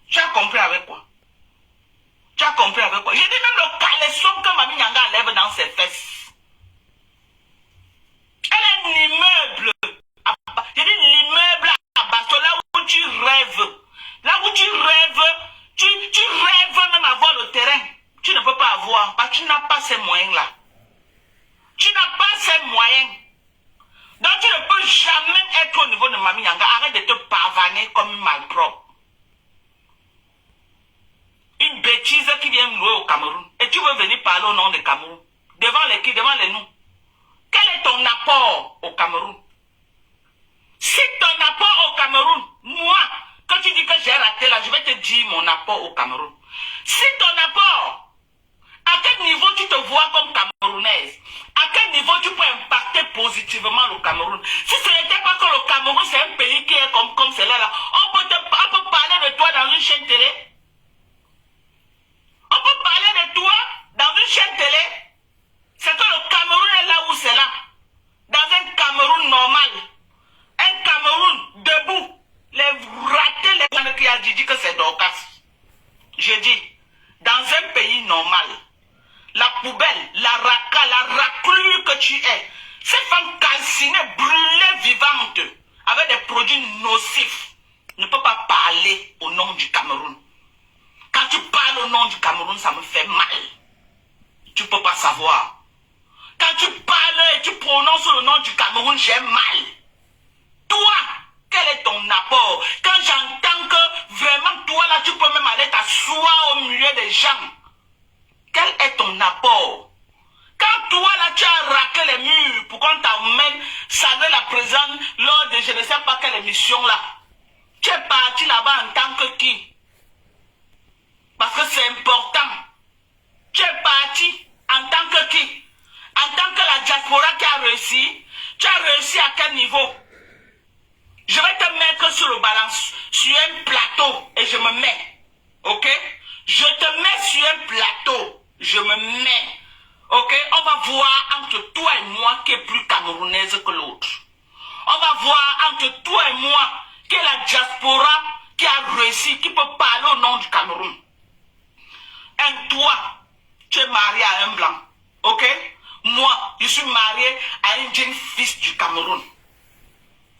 Tu as compris avec quoi? Tu as compris avec quoi? J'ai dit même le caleçon que Mami Nyanga enlève dans ses fesses. Elle a un immeuble. J'ai dit l'immeuble à Basto, là où tu rêves. Là où tu rêves, tu rêves même avoir le terrain. Tu ne peux pas avoir, parce que tu n'as pas ces moyens-là. Tu n'as pas ces moyens. Donc tu ne peux jamais être au niveau de Mami Nyanga. Arrête de te pavaner comme une malpropre. Une bêtise qui vient louer au Cameroun. Et tu veux venir parler au nom du Cameroun. Devant les qui, devant les nous. Quel est ton apport au Cameroun? Si ton apport au Cameroun, moi, quand tu dis que j'ai raté là, je vais te dire mon apport au Cameroun. Si ton apport, à quel niveau tu te vois comme Camerounaise? À quel niveau tu peux impacter positivement le Cameroun? Si ce n'était pas que le Cameroun, c'est un pays qui est comme celui-là, on peut parler de toi dans une chaîne télé. On peut parler de toi dans une chaîne télé. C'est que le Cameroun est là où c'est là. Dans un Cameroun normal. Un Cameroun debout. Les ratés, les gens qui a dit que c'est Dorcas. Je dis, dans un pays normal, la poubelle, la raca, la raclure que tu es, ces femmes calcinées, brûlées vivantes, avec des produits nocifs, ne peut pas parler au nom du Cameroun. Quand tu parles au nom du Cameroun, ça me fait mal. Tu ne peux pas savoir. Quand tu parles et tu prononces le nom du Cameroun, j'ai mal. Toi, quel est ton apport? Quand j'entends que vraiment toi là, tu peux même aller t'asseoir au milieu des gens. Quel est ton apport? Quand toi là, tu as raqué les murs pour qu'on t'emmène saluer la présence lors de je ne sais pas quelle émission là. Tu es parti là-bas en tant que qui? Parce que c'est important. Tu es parti en tant que qui? En tant que la diaspora qui a réussi. Tu as réussi à quel niveau? Je vais te mettre sur le balance, sur un plateau et je me mets. Ok? Je te mets sur un plateau. Je me mets. Ok? On va voir entre toi et moi qui est plus camerounaise que l'autre. On va voir entre toi et moi qui est la diaspora qui a réussi, qui peut parler au nom du Cameroun. Et toi, tu es marié à un blanc. Ok? Moi, je suis marié à un jeune fils du Cameroun.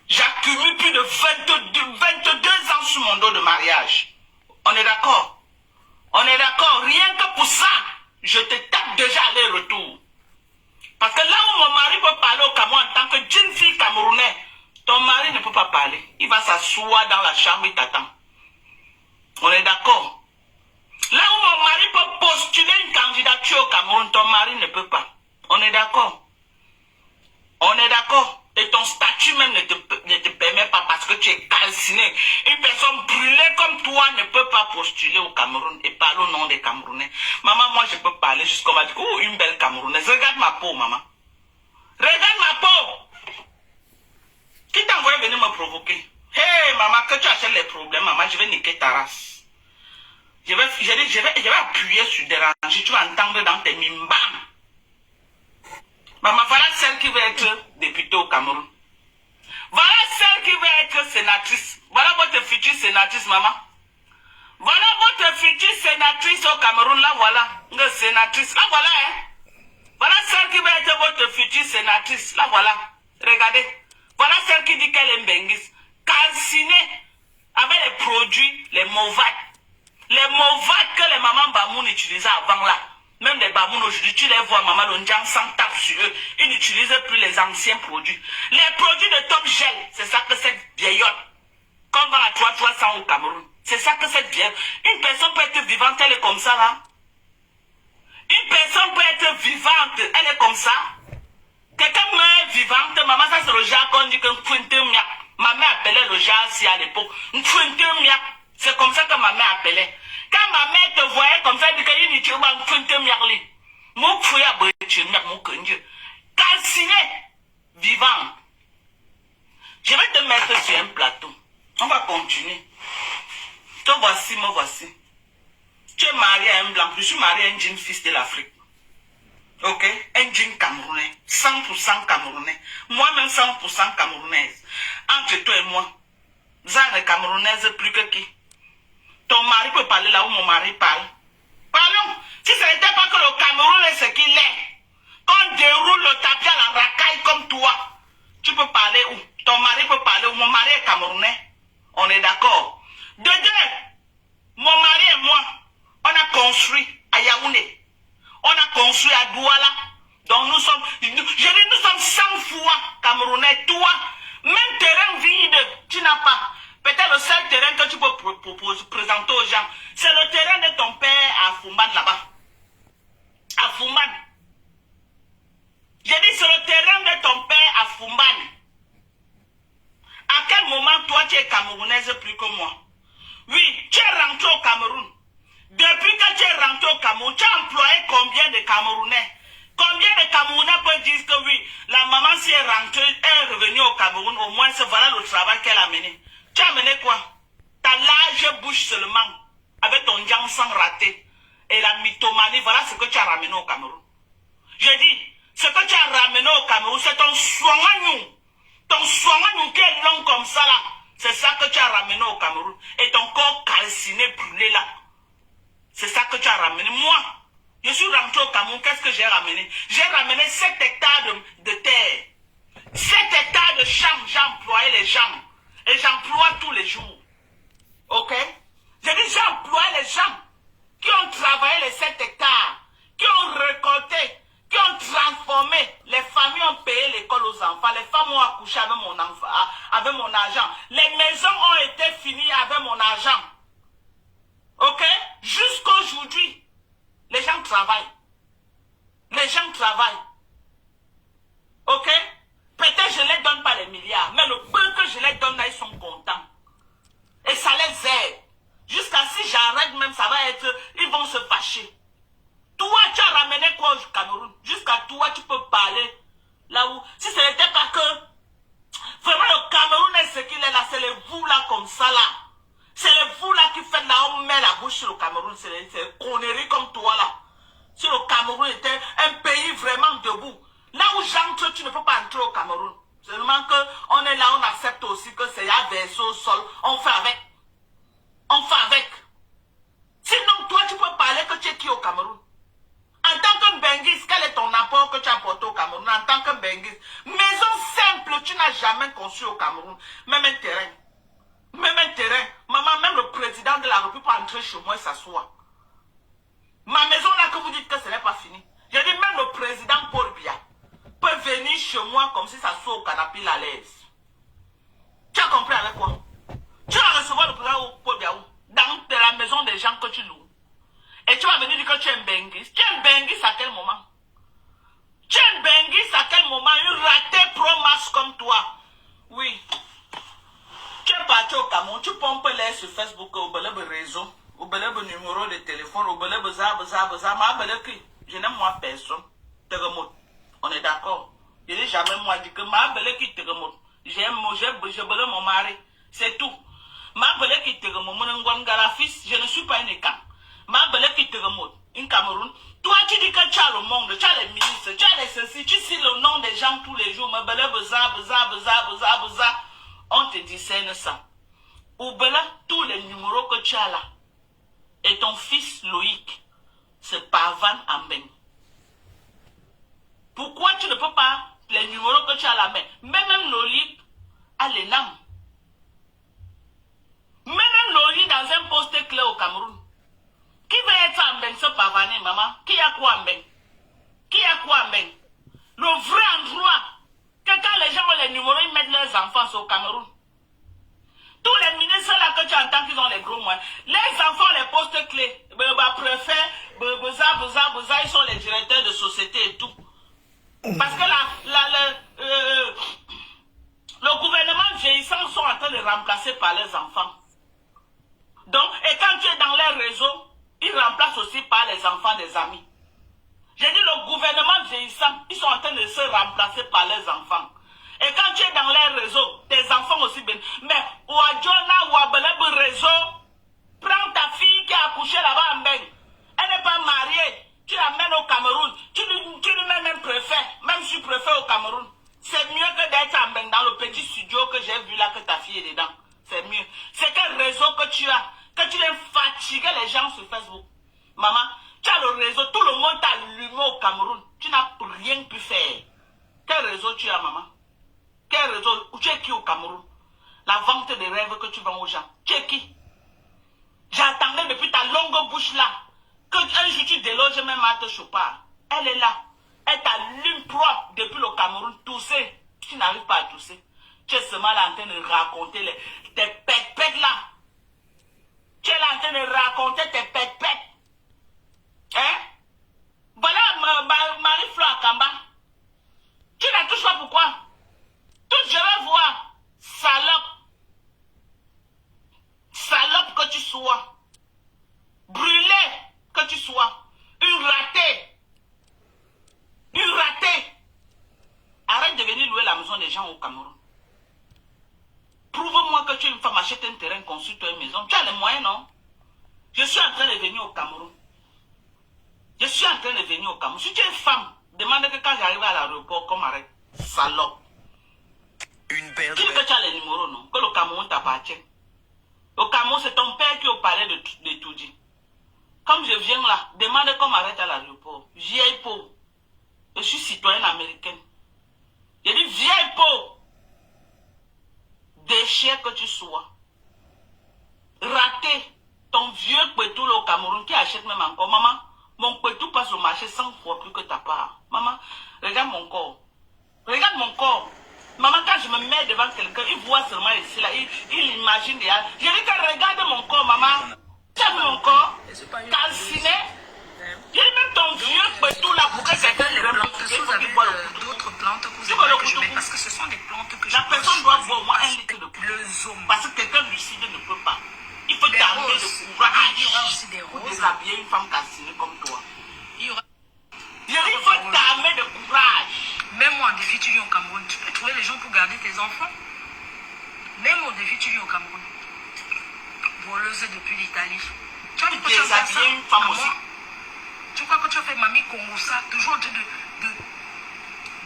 J'accumule plus de 22 ans sur mon dos de mariage. On est d'accord? On est d'accord? Rien que pour ça, je te tape déjà aller-retour. Parce que là où mon mari peut parler au Cameroun en tant que jeune fille camerounaise, ton mari ne peut pas parler. Il va s'asseoir dans la chambre, il t'attend. On est d'accord? Là où mon mari peut postuler une candidature au Cameroun, ton mari ne peut pas. On est d'accord? On est d'accord? Et ton statut même ne te permet pas parce que tu es calciné. calcinée. Une personne brûlée comme toi ne peut pas postuler au Cameroun et parler au nom des Camerounais. Maman, moi, je peux parler jusqu'à va dire, oh, une belle Camerounaise. Regarde ma peau, maman. Regarde ma peau. Qui t'a envoyé venir me provoquer? Hey, maman, que tu achètes les problèmes, maman, je vais niquer ta race. Je vais appuyer sur des rangées, tu vas entendre dans tes mimbams. Maman, voilà celle qui veut être députée au Cameroun. Voilà celle qui veut être sénatrice. Voilà votre future sénatrice, maman. Voilà votre future sénatrice au Cameroun, là voilà. Une sénatrice, là voilà, hein. Voilà celle qui veut être votre future sénatrice, là voilà. Regardez. Voilà celle qui dit qu'elle est Mbengis. Calcinée avec les produits, les Movat. Les Movat que les mamans Bamoun utilisaient avant là. Même les Bamoun aujourd'hui, tu les vois, maman Londian s'en tape sur eux. Ils n'utilisent plus les anciens produits. Les produits de Top Gel, c'est ça que cette vieillotte. Qu'on vend à 300 au Cameroun. C'est ça que cette vieille. Une personne peut être vivante, elle est comme ça là. Une personne peut être vivante, elle est comme ça. Quelqu'un meurt vivante, maman, ça c'est le genre qu'on dit que ma mère appelait le genre si à l'époque. C'est comme ça que ma mère appelait. Quand ma mère te voyait comme ça, elle dit qu'il n'y a pas de calciné, vivant. Je vais te mettre sur un plateau. On va continuer. Te voici, me voici. Tu es marié à un blanc, je suis marié à un jeune fils de l'Afrique. Ok? Un jeune camerounais. 100% camerounais. Moi-même 100% camerounaise. Entre toi et moi, Zane camerounaise plus que qui? Ton mari peut parler là où mon mari parle. Parlons. Si ce n'était pas que le Cameroun est ce qu'il est, qu'on déroule le tapis à la racaille comme toi, tu peux parler où? Ton mari peut parler où? Mon mari est camerounais. On est d'accord. De deux, mon mari et moi, on a construit à Yaoundé. On a construit à Douala. Donc nous sommes, je dis, nous sommes 100 fois camerounais. Toi, même terrain vide, tu n'as pas. Peut-être le seul terrain que tu peux présenter aux gens, c'est le terrain de ton père à Fumban là-bas. À Fumban. J'ai dit c'est le terrain de ton père à Fumban. À quel moment toi tu es camerounaise plus que moi? Oui, tu es rentré au Cameroun. Depuis que tu es rentré au Cameroun, tu as employé combien de Camerounais? Combien de Camerounais peuvent dire que oui, la maman si elle est rentrée, elle est revenue au Cameroun, au moins voilà le travail qu'elle a mené. Tu as mené quoi? Ta large bouche seulement, avec ton jambon sans raté, et la mythomanie, voilà ce que tu as ramené au Cameroun. Je dis, ce que tu as ramené au Cameroun, c'est ton soignou. Ton soignou qui est long comme ça là, c'est ça que tu as ramené au Cameroun. Et ton corps calciné, brûlé là. C'est ça que tu as ramené. Moi, je suis rentré au Cameroun, qu'est-ce que j'ai ramené? J'ai ramené 7 hectares de terre. 7 hectares de champs, j'ai employé les gens. Et j'emploie tous les jours. Ok? J'ai dit, j'ai employé les gens qui ont travaillé les 7 hectares, qui ont récolté, qui ont transformé. Les familles ont payé l'école aux enfants. Les femmes ont accouché avec mon argent. Les maisons ont été finies avec mon argent. Ok? Jusqu'aujourd'hui, les gens travaillent. Les gens travaillent. Ok? Peut-être je ne les donne pas les milliards, mais le peu que je les donne là, ils sont contents. Et ça les aide. Jusqu'à si j'arrête même, ça va être, ils vont se fâcher. Toi, tu as ramené quoi au Cameroun? Jusqu'à toi, tu peux parler là où, si ce n'était pas que, vraiment le Cameroun est ce qu'il est là, c'est les vous là comme ça là. C'est les vous là qui faites là, on met la bouche sur le Cameroun, c'est les conneries comme toi là. Si le Cameroun était un pays vraiment debout, là où j'entre, tu ne peux pas entrer au Cameroun. Seulement qu'on est là, on accepte aussi que c'est à verser au sol. On fait avec. On fait avec. Sinon, toi, tu peux parler que tu es qui au Cameroun? En tant que Mbengis, quel est ton apport que tu as apporté au Cameroun? En tant que Mbengis, maison simple, tu n'as jamais conçu au Cameroun. Même un terrain. Même un terrain. Maman, même le président de la République peut entrer chez moi et s'asseoir. Ma maison là que vous dites que ce n'est pas fini. Je dis même le président Paul Biya peut venir chez moi comme si ça soit au canapé à l'aise. Tu as compris avec quoi? Tu vas recevoir le président Paul Biya dans la maison des gens que tu loues. Et tu vas venir dire que tu es un Mbengis. Tu es un Mbengis à quel moment? Tu es un Mbengis à quel moment? Une ratée pro-masse comme toi. Oui. Tu es parti au Cameroun, tu pompes les sur Facebook, au belebe réseau, au belebe numéro de téléphone, au belebe je n'aime moi personne. On est d'accord. Je n'ai jamais moi dit que ma belle qui te remonte. J'aime mon mari. C'est tout. Ma belle qui te remonte. Mon fils, je ne suis pas un écart. Ma belle qui te remonte. In Cameroun. Toi, tu dis que tu as le monde, tu as les ministres, tu as les ceci, tu cites le nom des gens tous les jours. Ma belle on te discerne ça. Ou belle, tous les numéros que tu as là. Et ton fils Loïc, c'est Pavan Ambeng. Pourquoi tu ne peux pas les numéros que tu as à la main? Même Loïc a les noms. Même Loïc dans un poste clé au Cameroun. Qui va être Ambeng, ce Pavané, maman? Qui a quoi Ambeng? Qui a quoi Ambeng? Le vrai endroit que quand les gens ont les numéros, ils mettent leurs enfants au Cameroun. Tous les ministres là que tu entends qu'ils ont les gros moyens, les enfants, les postes clés, préfets, ils sont les directeurs de société et tout. Parce que le gouvernement vieillissant sont en train de remplacer par les enfants. Donc, et quand tu es dans les réseaux, ils remplacent aussi par les enfants des amis. J'ai dit le gouvernement vieillissant, ils sont en train de se remplacer par les enfants. Et quand tu es dans les réseaux, tes enfants aussi bien. Mais Ouadjona ou Abeleb réseau, prends ta fille qui a accouché là-bas en Beng. Elle n'est pas mariée. Tu l'amènes au Cameroun. Tu lui mets même préfet. Même si préfet au Cameroun. C'est mieux que d'être en Beng dans le petit studio que j'ai vu là que ta fille est dedans. C'est mieux. C'est quel réseau que tu as? Que tu viens fatiguer les gens sur Facebook. Maman, tu as le réseau. Tout le monde t'a allumé au Cameroun. Tu n'as rien pu faire. Quel réseau tu as, maman? Quel réseau? Tu es qui au Cameroun? La vente des rêves que tu vends aux gens. Tu es qui? J'attendais depuis ta longue bouche là que un jour tu déloges même à te Chopard. Elle est là. Elle t'allume propre depuis le Cameroun. Tousser. Tu n'arrives pas à tousser. Tu es seulement là en train de raconter tes pètes là. Tu es là en train de raconter tes pètes. Hein? Voilà Marie-Fleur Kamba. Tu la touches pas pourquoi? Tout je vais voir. Salope. Salope que tu sois. Brûlé que tu sois. Une ratée. Une ratée. Arrête de venir louer la maison des gens au Cameroun. Prouve-moi que tu es une femme, achète un terrain, construis-toi une maison. Tu as les moyens, non? Je suis en train de venir au Cameroun. Je suis en train de venir au Cameroun. Si tu es femme, demande que quand j'arrive à l'aéroport, qu'on m'arrête. Salope. Une paire Tu dis que tu as les numéros, non? Que le Cameroun t'appartient. Au Cameroun, c'est ton père qui est au palais de Toudi. Comme je viens là, demande qu'on m'arrête à l'aéroport. Vieille peau. Je suis citoyenne américaine. Je dis vieille peau. Déchet que tu sois. Raté. Ton vieux pétou au Cameroun qui achète même encore. Maman, mon pétou passe au marché 100 fois plus que ta part. Maman, regarde mon corps. Regarde mon corps. Maman, quand je me mets devant quelqu'un, il voit seulement ici, là, il imagine déjà. Je dis que regarde mon corps, maman. Tu as vu mon corps? Calciné. Je dis même ton vieux pétou là pour que quelqu'un le remette. Vous avez d'autres plantes que vous aimez que je mets parce que ce sont des plantes que je la personne doit boire au moins 1 litre de poudre. Parce que quelqu'un lucide ne peut pas. Il faut t'amener de courage. Il y aura aussi des pour roses. déshabiller une femme calcinée comme toi. Il y aura... Il faut t'amener de courage. Même en défi, tu viens au Cameroun. Tu peux trouver les gens pour garder tes enfants. Même au défi, tu viens au Cameroun. Voleuse depuis l'Italie. Tu as Tu déshabiller une femme aussi. Tu crois que tu as fait Mamie Kongosa, toujours en train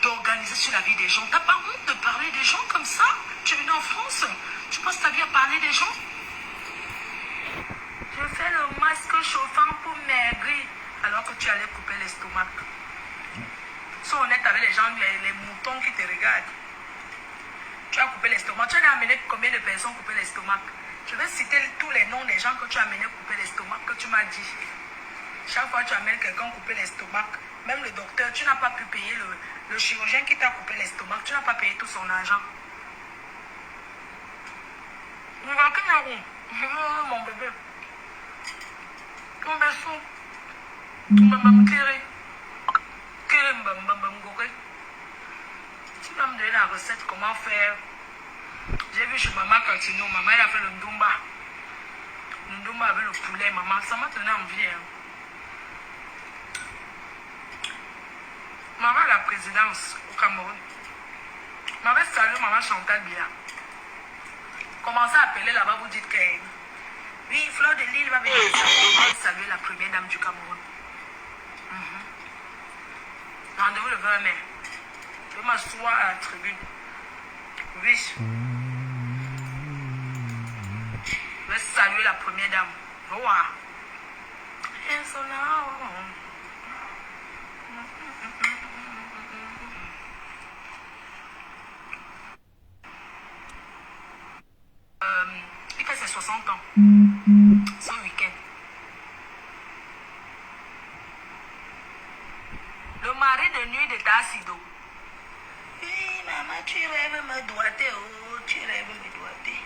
d'organiser sur la vie des gens. T'as pas honte de parler des gens comme ça? Tu es venu en France, tu passes ta vie à parler des gens? Je fais le masque chauffant pour maigrir, alors que tu allais couper l'estomac. Sois honnête avec les gens, les moutons qui te regardent. Tu as coupé l'estomac. Tu as amené combien de personnes couper l'estomac? Je vais citer tous les noms des gens que tu as amené couper l'estomac, que tu m'as dit. Chaque fois que tu amènes quelqu'un couper l'estomac, même le docteur, tu n'as pas pu payer le chirurgien qui t'a coupé l'estomac, tu n'as pas payé tout son argent. Mon bébé. Ton berceau. Tu vas me tirer. Tu vas me donner la recette, comment faire J'ai vu chez maman Cantino, maman elle a fait le ndumba. Le ndumba avec le poulet, maman, ça m'a donné envie. Hein. Maman la présidence au Cameroun. Maman salut maman Chantal Bila. Commencez à appeler là-bas, vous dites que oui, Fleur de Lille va venir saluer la première dame du Cameroun. Rendez-vous le 20 mai. Je m'assois à la tribune. Oui. Je vais saluer la première dame. Wow. Elles sont là. Il fait ses 60 ans. Ce week-end. Le mari de nuit de Tassido. Oui, maman, tu rêves me doigter. Oh, tu rêves me doigter.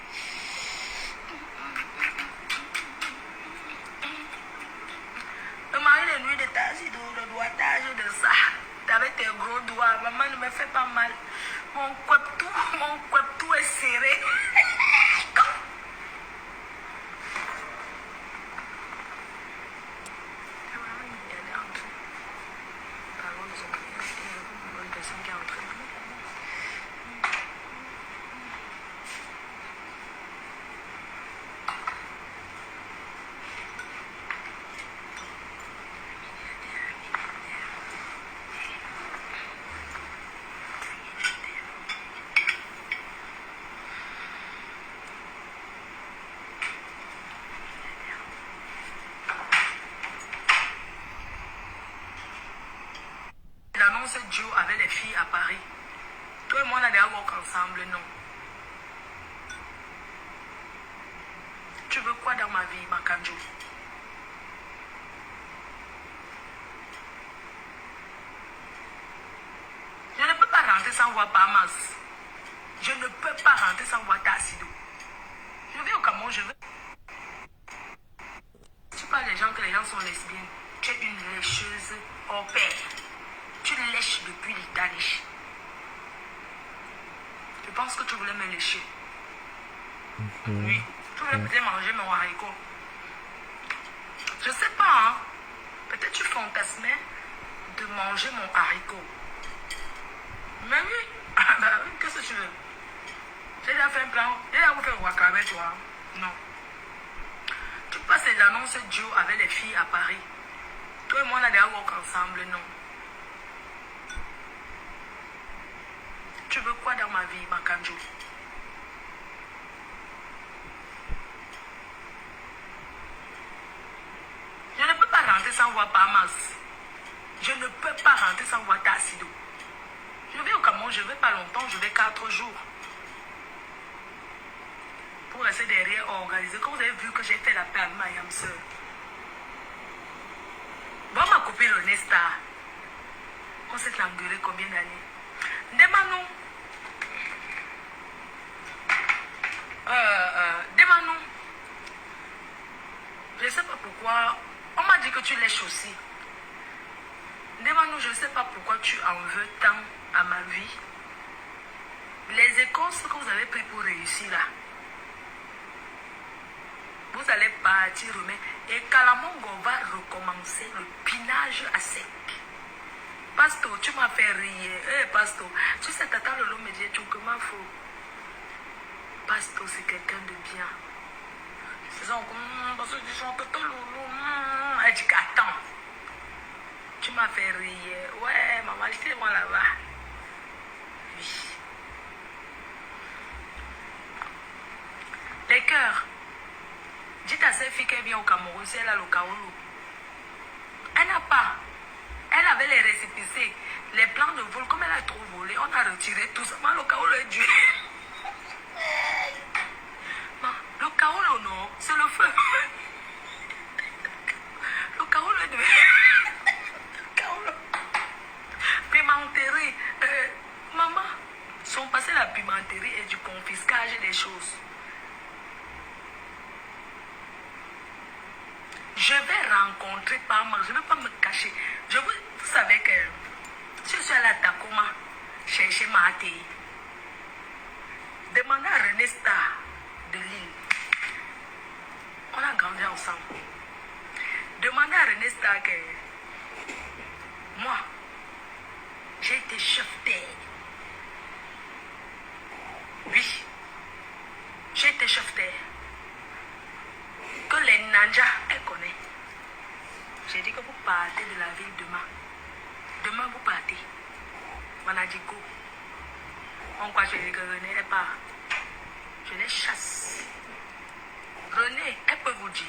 Le mari de nuit de Tassido, le doigtage de ça. Avec tes gros doigts, maman ne me fait pas mal. Mon tout est serré. Ce duo avec les filles à Paris. Toi et moi, on a des walk ensemble, non. Tu veux quoi dans ma vie, Makanjo? Je ne peux pas rentrer sans voir Bahamas. Je ne peux pas rentrer sans voir Tassido. Je vais au Cameroun, je vais. Tu parles des gens que les gens sont lesbiennes. Tu es une lécheuse au père. Tu lèches depuis l'Italie. Je pense que tu voulais me lécher. Oui. Tu voulais peut-être manger mon haricot. Je sais pas, hein. Peut-être tu fantasmais de manger mon haricot. Mais oui. Qu'est-ce que tu veux? J'ai déjà fait un plan. J'ai déjà fait un waka avec toi. Non. Tu passes les annonces duo avec les filles à Paris. Toi et moi, on a des walk ensemble, non. Tu veux quoi dans ma vie, Makanjo? Je ne peux pas rentrer sans voir Bahamas. Je ne peux pas rentrer sans voir Tassido. Je vais au Cameroun, je ne vais pas longtemps, je vais 4 jours. Pour rester derrière organiser. Comme vous avez vu que j'ai fait la paix à ma yam sœur. Bon, ma copine Honesta, on s'est engueulé combien d'années? Demandons. Demandons. Je ne sais pas pourquoi. On m'a dit que tu lèches aussi. Demandons, je ne sais pas pourquoi tu en veux tant à ma vie. Les écoles que vous avez pris pour réussir là. Vous allez partir remettre. Et Kalamongo va recommencer le pinage à sec. Pasto, tu m'as fait rire. Pasto, tu sais, Tata Lolo me dit tout comment faut. Pasto, c'est quelqu'un de bien. C'est ça, parce que tu chantes Tata Lolo. Elle dit qu'attends. Tu m'as fait rire. Ouais, maman, laissez-moi là-bas. Oui. Les cœurs. Dites à cette fille qu'elle vient au Cameroun, si elle a le kaolo. Elle n'a pas. Elle avait les récépissés, les plans de vol, comme elle a trop volé, on a retiré tout ça. Mais le kaolo est dur. Le kaolo, non, c'est le feu. Le kaolo est dur. Le kaolo. Pimenterie. Maman, son passé la pimenterie et du confiscage des choses. Je vais rencontrer Parma, je ne vais pas me cacher. Vous savez que je suis allée à Takoma chercher Maté. Demandez à René Star de Lille. On a grandi ensemble. Demandez à René Star que moi, j'ai été chef d'air. Oui, j'ai été chef d'air. Que les Nanja, elle connaît. J'ai dit que vous partez de la ville demain. Demain, vous partez. On a dit go. On croit que je dis que René est pas. Je les chasse. René, elle peut vous dire.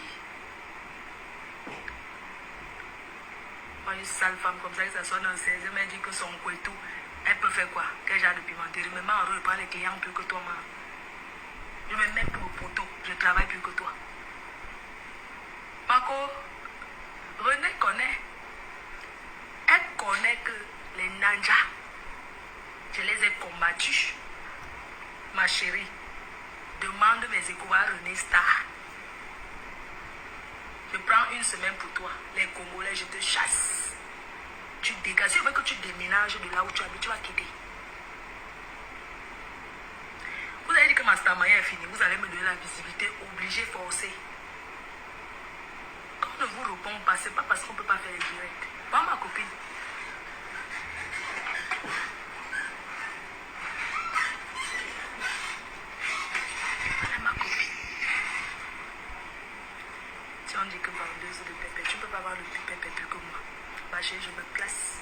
Moi, une sale femme comme ça, que ça soit dans le 16e, elle dit que son coup et tout. Elle peut faire quoi? Quel genre de pimenterie? Mais moi, je prends les clients plus que toi, moi. Je me mets plus au poteau. Je travaille plus que toi. Marco, René connaît. Elle connaît que les Nanja, je les ai combattus. Ma chérie, demande mes échos à René Star. Je prends une semaine pour toi. Les Congolais, je te chasse. Tu dégages. Si je veux que tu déménages de là où tu habites, tu vas quitter. Vous avez dit que ma stamaya est finie. Vous allez me donner la visibilité obligée, forcée. Quand on ne vous répond pas, c'est pas parce qu'on ne peut pas faire les directs. Pas ma copine. Voilà ma copine. Si on dit que vendeuse de pépé, tu ne peux pas avoir le plus pépé plus que moi. Bah, je me place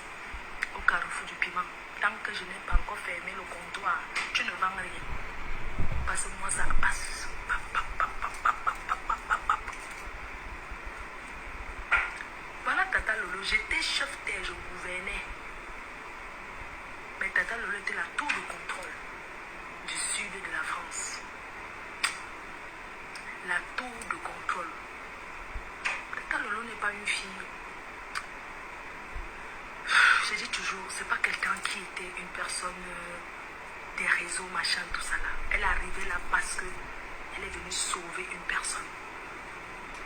au carrefour du piment. Tant que je n'ai pas encore fermé le comptoir, tu ne vends rien. Parce que moi, ça passe. Voilà Tata Lolo, j'étais chef d'air, je gouvernais. Mais Tata Lolo était la tour de contrôle du sud de la France. La tour de contrôle. Tata Lolo n'est pas une fille. Je dis toujours, c'est pas quelqu'un qui était une personne des réseaux, machin, tout ça là. Elle est arrivée là parce que elle est venue sauver une personne.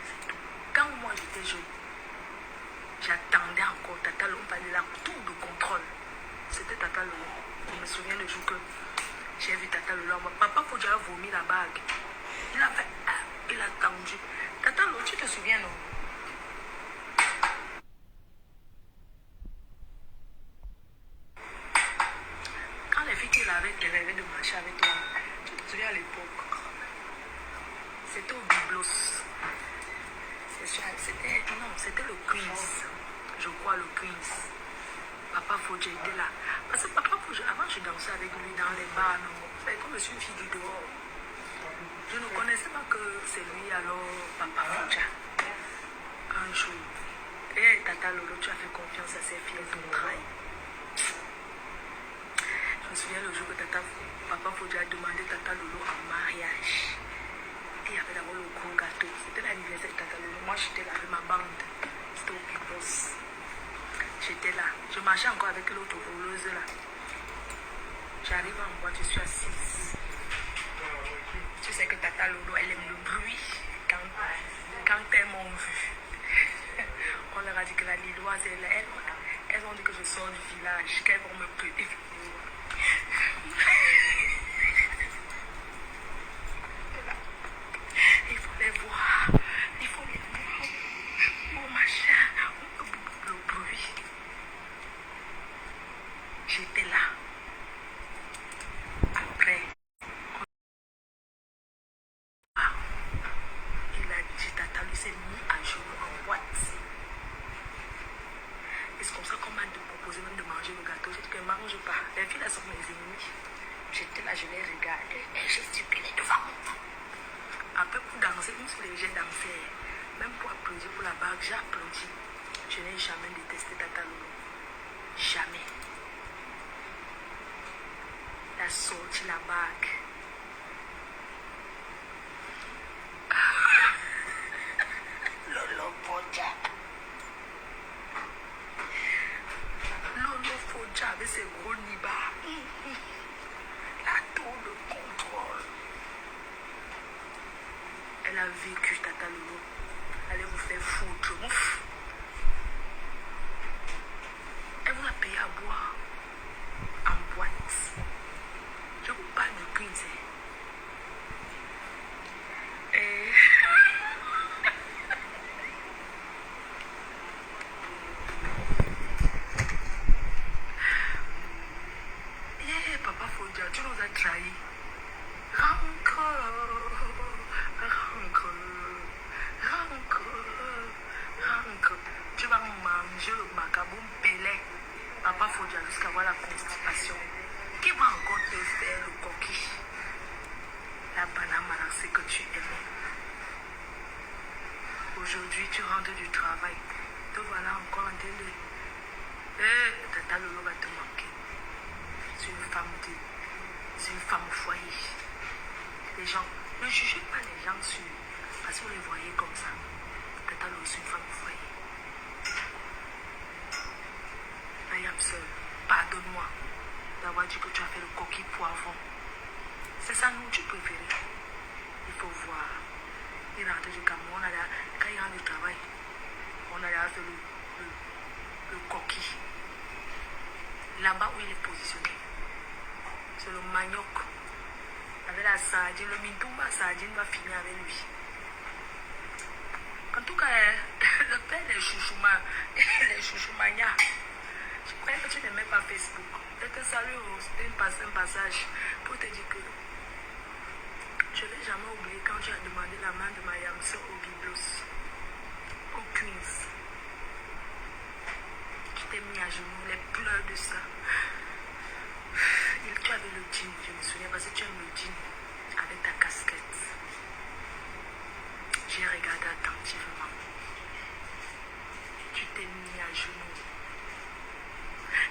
C'est tout. Quand moi j'étais jeune, j'attendais encore Tata Lolo, on parlait la tour de contrôle. C'était Tata Lolo. Je me souviens le jour que j'ai vu Tata Lolo. Papa Fodja a vomi la bague. Il a fait, il a tendu. Tata Lolo, tu te souviens non? Quand les filles qui rêvaient de marcher avec toi, tu te souviens à l'époque? C'était au Biblos. C'était le Queens. Je crois le Queens. Papa Fodja était là. Parce que Papa Fodja, avant je dansais avec lui dans les bars, non. C'est comme je suis une fille du dehors. Je ne connaissais pas que c'est lui alors Papa Fodja. Un jour, et Tata Lolo, tu as fait confiance à ces filles, ton travail. Je me souviens le jour que Papa Fodja a demandé Tata Lolo en mariage. Et il y avait d'abord le gros gâteau. C'était l'anniversaire de Tata Lolo. Moi, j'étais là avec ma bande. C'était au Big Boss. J'étais là. Je marchais encore avec l'autre voleuse là. J'arrive en boîte, je suis assise. Tu sais que Tata Lolo, elle aime le bruit quand elles m'ont vu. On leur a dit que la Lilloise, elles ont dit que je sors du village, qu'elles vont me priver. Il faut les voir. Il faut les voir. Oh machin. Le bruit. J'étais là. Après, il a dit, Tata lui s'est mis à genoux en boîte. Et c'est comme ça qu'on m'a proposé même de manger le gâteau. J'ai dit qu'elle ne mange pas. Les filles, elles sont mes ennemies. J'étais là, je les regardais et j'ai stipulé devant moi. Après, pour danser, même si les gens dansaient, même pour applaudir pour la bague, j'ai applaudi. Je n'ai jamais détesté Tata Lolo. Jamais. Elle a sorti la bague. Lolo Fodja. Lolo Fodja avec ses gros nibas. La tour de contrôle. Elle a vécu Tata Lolo. Allez vous faire foutre. Ouf. Elle vous a payé à boire en boîte. Je vous parle de Queens. Fodia jusqu'à avoir la constipation. Qui va encore te faire le coquille? La banane malaxée que tu aimais. Aujourd'hui, tu rentres du travail. Te voilà encore en train de... Tata Lolo va te manquer. C'est une femme au foyer. Les gens, ne jugez pas les gens sur... Parce que vous les voyez comme ça. Tata Lolo, c'est une femme au foyer. Mayam seul, pardonne-moi d'avoir dit que tu as fait le coquille poivron. C'est ça nous tu préfères. Il faut voir. Il rentre du Cameroun, quand il rentre du travail, on a fait le coquille. Là-bas où il est positionné, c'est le manioc. Avec la sardine, le mintouma sardine va finir avec lui. En tout cas, le père des chouchoumania, je croyais que tu n'aimais pas Facebook. Je te salue un passage pour te dire que je ne vais jamais oublier quand tu as demandé la main de Mayam Soeur au Biblos, au Queens. Tu t'es mis à genoux, les pleurs de ça. Tu avais le jean, je me souviens, parce que tu aimes le jean avec ta casquette. J'ai regardé attentivement. Tu t'es mis à genoux.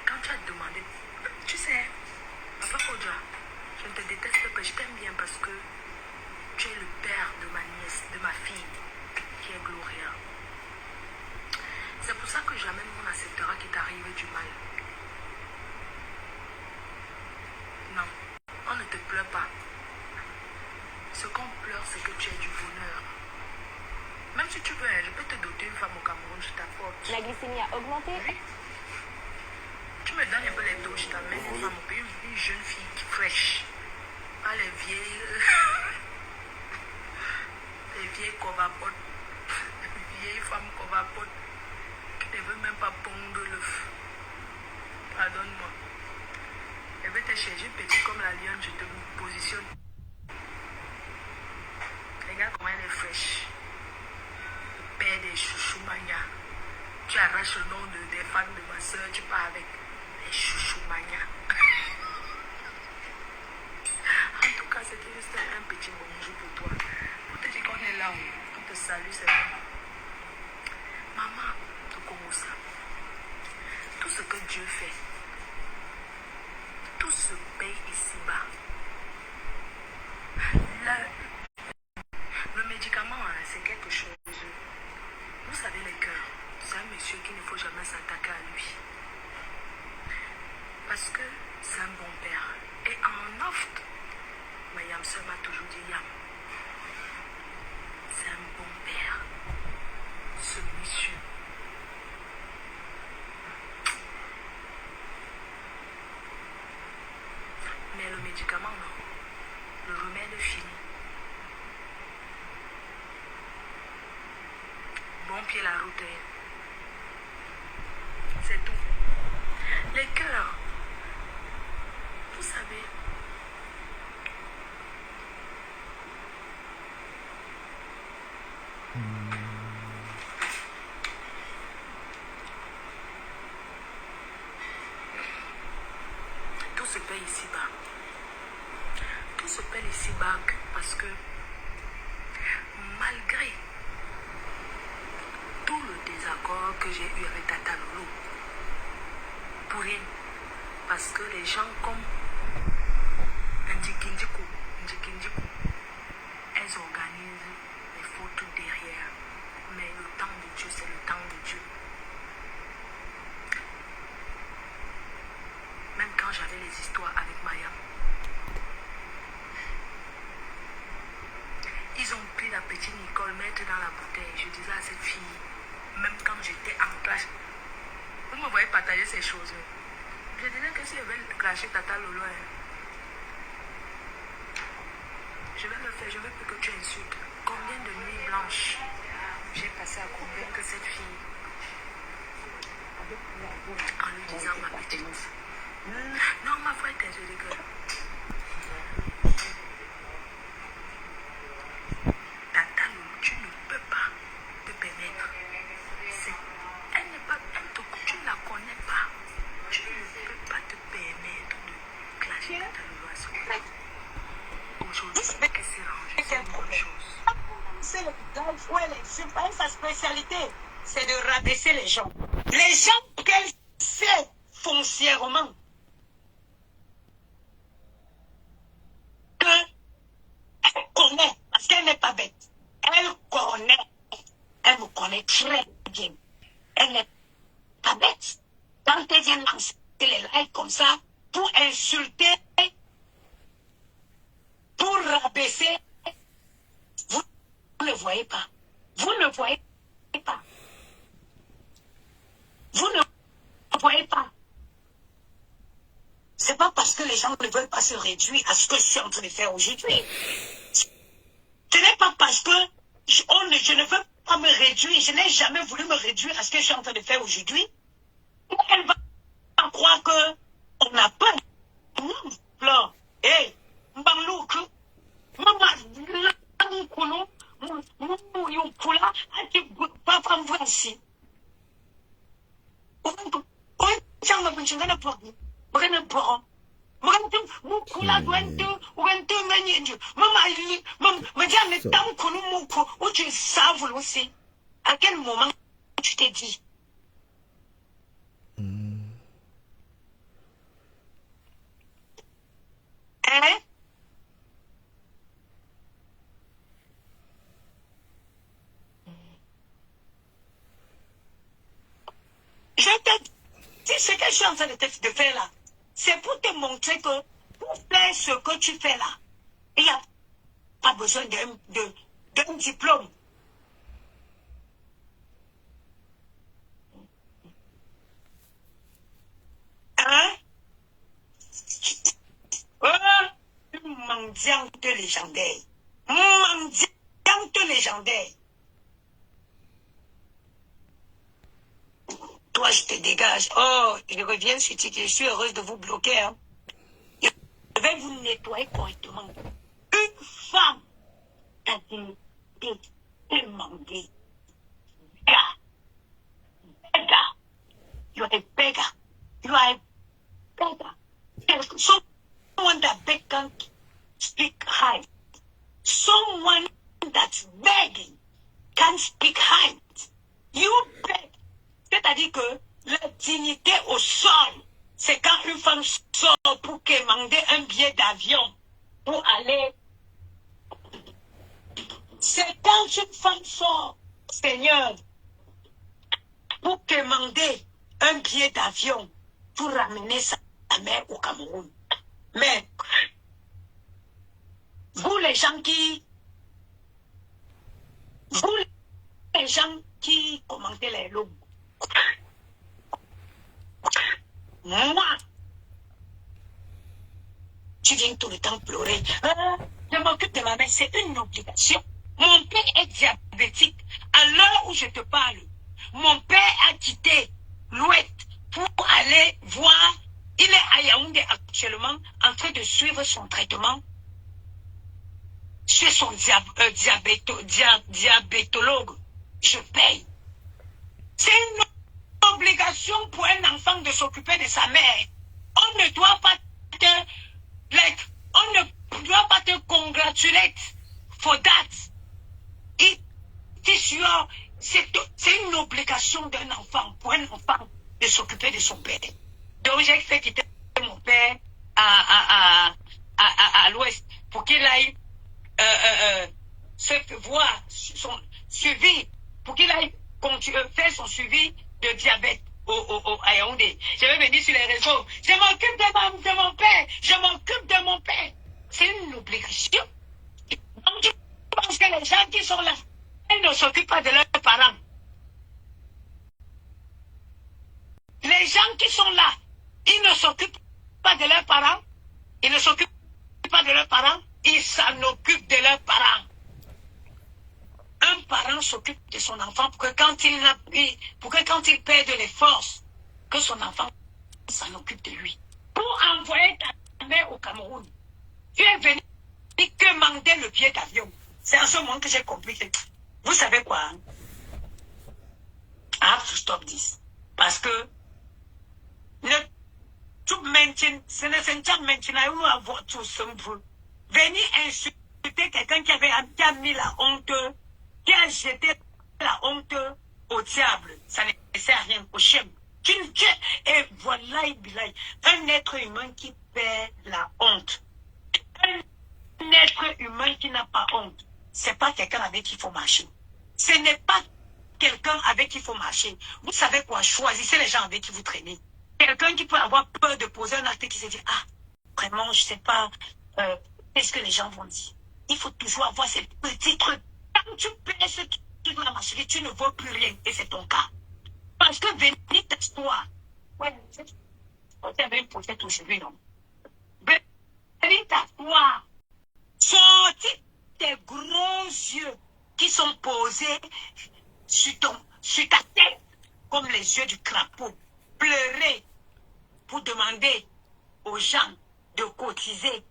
Quand tu as demandé, tu sais, Papa Kodja, je ne te déteste pas, je t'aime bien parce que tu es le père de ma nièce, de ma fille, qui est Gloria. C'est pour ça que jamais on acceptera qu'il t'arrive du mal. Non, on ne te pleure pas. Ce qu'on pleure, c'est que tu aies du bonheur. Même si tu veux, je peux te doter une femme au Cameroun, je t'apporte. La glycémie a augmenté. Oui. Tu me donnes un peu les dos, je t'amène une femme au pays, une jeune fille qui fraîche. Pas les vieilles... les vieilles covapotes. Les vieilles femmes covapotes qui ne veulent même pas pondre l'œuf. Pardonne-moi. Je vais te chercher petit comme la lionne, je te positionne. Regarde comment elle est fraîche. Le père des chouchoumania. Tu arraches le nom des fans de ma soeur, tu pars avec les chouchoumania. En tout cas, c'était juste un petit bonjour pour toi. Pour te dire qu'on est là, on te salue, c'est bon. Maman, tu commences ça. Tout ce que Dieu fait, tout se paye ici-bas. Le médicament, c'est quelque chose. Vous savez, les cœurs, c'est un monsieur qu'il ne faut jamais s'attaquer à lui. Parce que c'est un bon père. Et en offre, ma Yam Soeur m'a toujours dit Yam. C'est un bon père. Ce monsieur. Mais le médicament, non. Le remède fini. Bon pied la route. C'est tout. Les cœurs. Vous savez. Tout se paye ici-bas. Tout se paye ici-bas parce que malgré tout le désaccord que j'ai eu avec Tata Lolo, pour rien, parce que les gens comme Ndikindiku, elles organisent les photos derrière, mais le temps de Dieu, c'est le temps de Dieu. Même quand j'avais les histoires avec Maya, ils ont pris la petite Nicole, mettre dans la bouteille. Je disais à cette fille, même quand j'étais en classe, vous me voyez partager ces choses. Je disais que si je vais clasher Tata Lolo, je vais le faire, je veux plus que tu insultes. Combien de nuits blanches j'ai passé à convaincre cette fille en lui disant ma petite. Non, ma voix est je rigole. Tata Lolo, tu ne peux pas te permettre. Elle ne la connaît pas. Tu ne rabaisser les gens. Les gens qu'elle sait foncièrement qu'elle connaît, parce qu'elle n'est pas bête. Elle connaît. Elle me connaît très bien. Elle n'est pas bête. Quand elle vient lancer les likes comme ça, pour insulter, pour rabaisser, vous ne voyez pas. Vous ne voyez pas. Vous ne voyez pas. C'est pas parce que les gens ne veulent pas se réduire à ce que je suis en train de faire aujourd'hui. Ce n'est pas parce que je ne veux pas me réduire. Je n'ai jamais voulu me réduire à ce que je suis en train de faire aujourd'hui. Elle va croire que on n'a pas là. Hey, Mbanglouk, maman, à quel moment tu t'es dit? Hein? Je te dis ce que je suis en train de faire là. C'est pour te montrer que pour faire ce que tu fais là, il n'y a pas besoin d'un diplôme. Hein? Mendiante légendaire. Mendiante légendaire. Toi, je te dégage. Oh, je reviens sur TikTok. Je suis heureuse de vous bloquer. Hein. Je vais vous nettoyer correctement. Une femme a demandé. Beggar. You are a beggar. You are a beggar. Someone that can't speak high. Someone that's begging can't speak high. You beg. C'est-à-dire que la dignité au sol, c'est quand une femme sort pour commander un billet d'avion pour aller. C'est quand une femme sort, Seigneur, pour commander un billet d'avion pour ramener sa mère au Cameroun. Mais vous les gens qui commentez les lots, moi, tu viens tout le temps pleurer. Je m'occupe de ma mère, c'est une obligation. Mon père est diabétique. À l'heure où je te parle, mon père a quitté l'Ouest pour aller voir. Il est à Yaoundé actuellement en train de suivre son traitement chez son diabétologue. Je paye. C'est une obligation pour un enfant de s'occuper de sa mère. On ne doit pas te congratuler for that. C'est une obligation d'un enfant, pour un enfant, de s'occuper de son père. Donc j'ai fait quitter mon père à l'ouest pour qu'il aille se voir son suivi, pour qu'il aille faire son suivi de diabète à Yaoundé. Je vais venir sur les réseaux. Je m'occupe de mon père. Je m'occupe de mon père. C'est une obligation. Donc je pense que les gens qui sont là, ils ne s'occupent pas de leurs parents. Les gens qui sont là, ils ne s'occupent pas de leurs parents. Ils ne s'occupent pas de leurs parents. Ils s'en occupent de leurs parents. Un parent s'occupe de son enfant pour que quand il perd les forces, que son enfant s'en occupe de lui. Pour envoyer ta mère au Cameroun, tu es venu commander le billet d'avion. C'est en ce moment que j'ai compris que, vous savez quoi, hein? I have to stop this. Parce que tout maintien, ce n'est pas maintenant où avoir tout simple. Venir insulter quelqu'un qui a mis la honte, qui a jeté la honte au diable, ça ne sert à rien, au chien. Et voilà, un être humain qui perd la honte. Un être humain qui n'a pas honte. C'est pas quelqu'un avec qui il faut marcher. Ce n'est pas quelqu'un avec qui il faut marcher. Vous savez quoi? Choisissez les gens avec qui vous traînez. Quelqu'un qui peut avoir peur de poser un acte qui se dit, ah, vraiment, je sais pas, qu'est-ce que les gens vont dire. Il faut toujours avoir ces petits trucs. Quand tu perds ce truc-là, ma chérie, tu ne vois plus rien. Et c'est ton cas. Parce que venir t'asseoir. Ouais, tu avais une prophète aujourd'hui, non? Venir t'asseoir. Sortir tes gros yeux qui sont posés sur ta tête, comme les yeux du crapaud. Pleurer pour demander aux gens de cotiser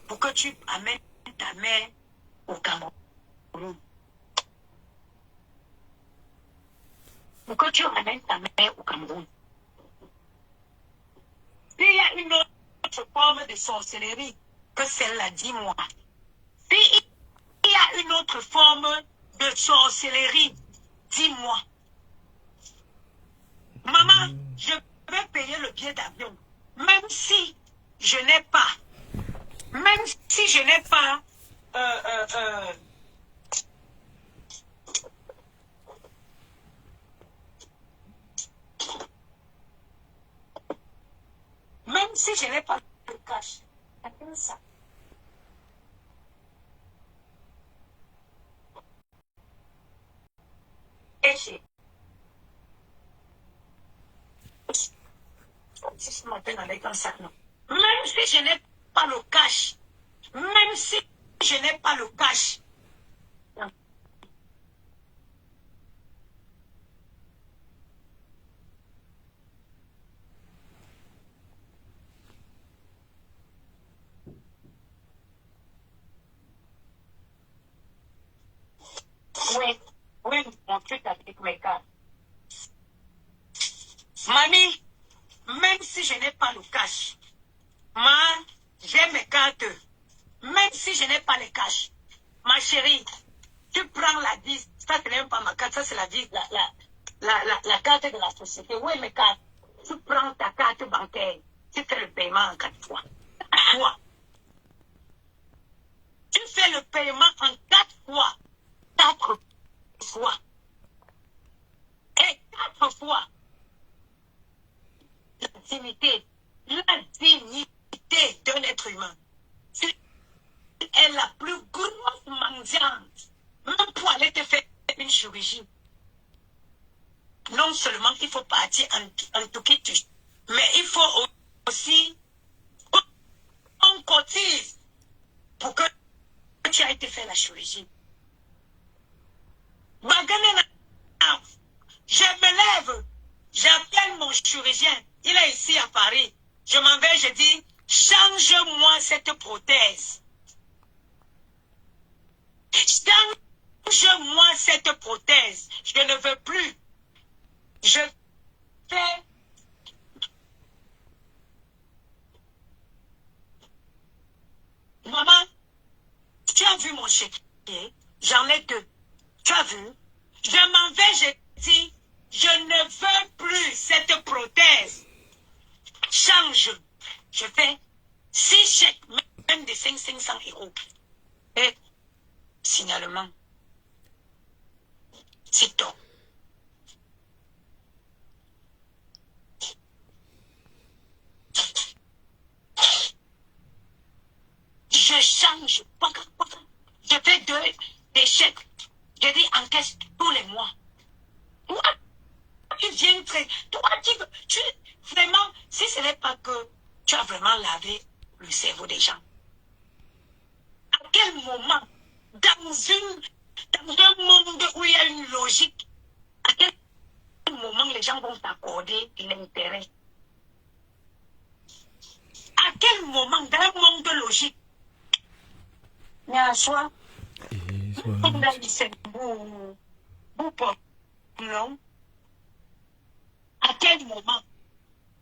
pour que tu amènes ta mère au Cameroun. Pour que tu amènes ta mère au Cameroun. S'il y a une autre forme de sorcellerie que celle-là, dis-moi. S'il y a une autre forme de sorcellerie, dis-moi. Maman, je vais payer le billet d'avion. Même si je n'ai pas, même si je n'ai pas le cash. Attends ça. Et j'ai ce matin avec un sac, non. Même si je n'ai pas le cash, oui, mon truc avec mes cartes. Mamie, même si je n'ai pas le cash, j'ai mes cartes. Même si je n'ai pas les cash, ma chérie, tu prends la 10, ça c'est même pas ma carte, ça c'est la 10, la carte de la société. Oui, mes cartes. Tu prends ta carte bancaire, tu fais le paiement en 4 fois. 4 fois. Tu fais le paiement en 4 fois. 4 fois. Et 4 fois. La dignité d'un être humain est la plus grosse mendiante. Même pour aller te faire une chirurgie. Non seulement il faut partir en Touquet, mais il faut aussi qu'on cotise pour que tu aies été faire la chirurgie. Je me lève, j'appelle mon chirurgien, il est ici à Paris. Je m'en vais, je dis, change-moi cette prothèse. Change-moi cette prothèse. Je ne veux plus. Je fais... Maman, tu as vu mon chéquier? J'en ai 2. Tu as vu? Je m'en vais, je dis, je ne veux plus cette prothèse. Change. Je fais 6 chèques, même de 500 €. Et, signalement, c'est tout. Je change. Je fais des chèques. Je dis encaisse tous les mois. Toi, tu viens très... Toi, tu vraiment, si ce n'est pas que tu as vraiment lavé le cerveau des gens. À quel moment, dans un monde où il y a une logique, à quel moment les gens vont t'accorder l'intérêt? À quel moment, dans un monde logique, mais à soi, non? À quel moment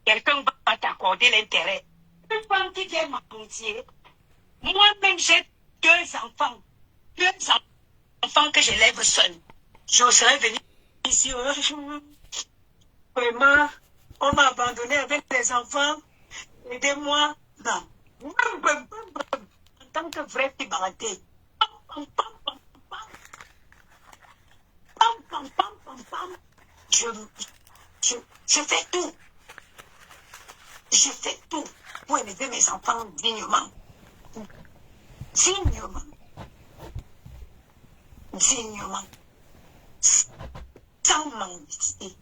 quelqu'un va t'accorder l'intérêt? Une femme qui vient m'apprentier, moi-même j'ai 2 enfants. 2 enfants que j'élève seul. J'oserais venir monsieur, vraiment, on m'a abandonné avec les enfants, aidez-moi. Non. En tant que vrai pibareté, je fais tout. Je fais tout pour élever mes enfants dignement. Dignement. Dignement. Sans mendicité.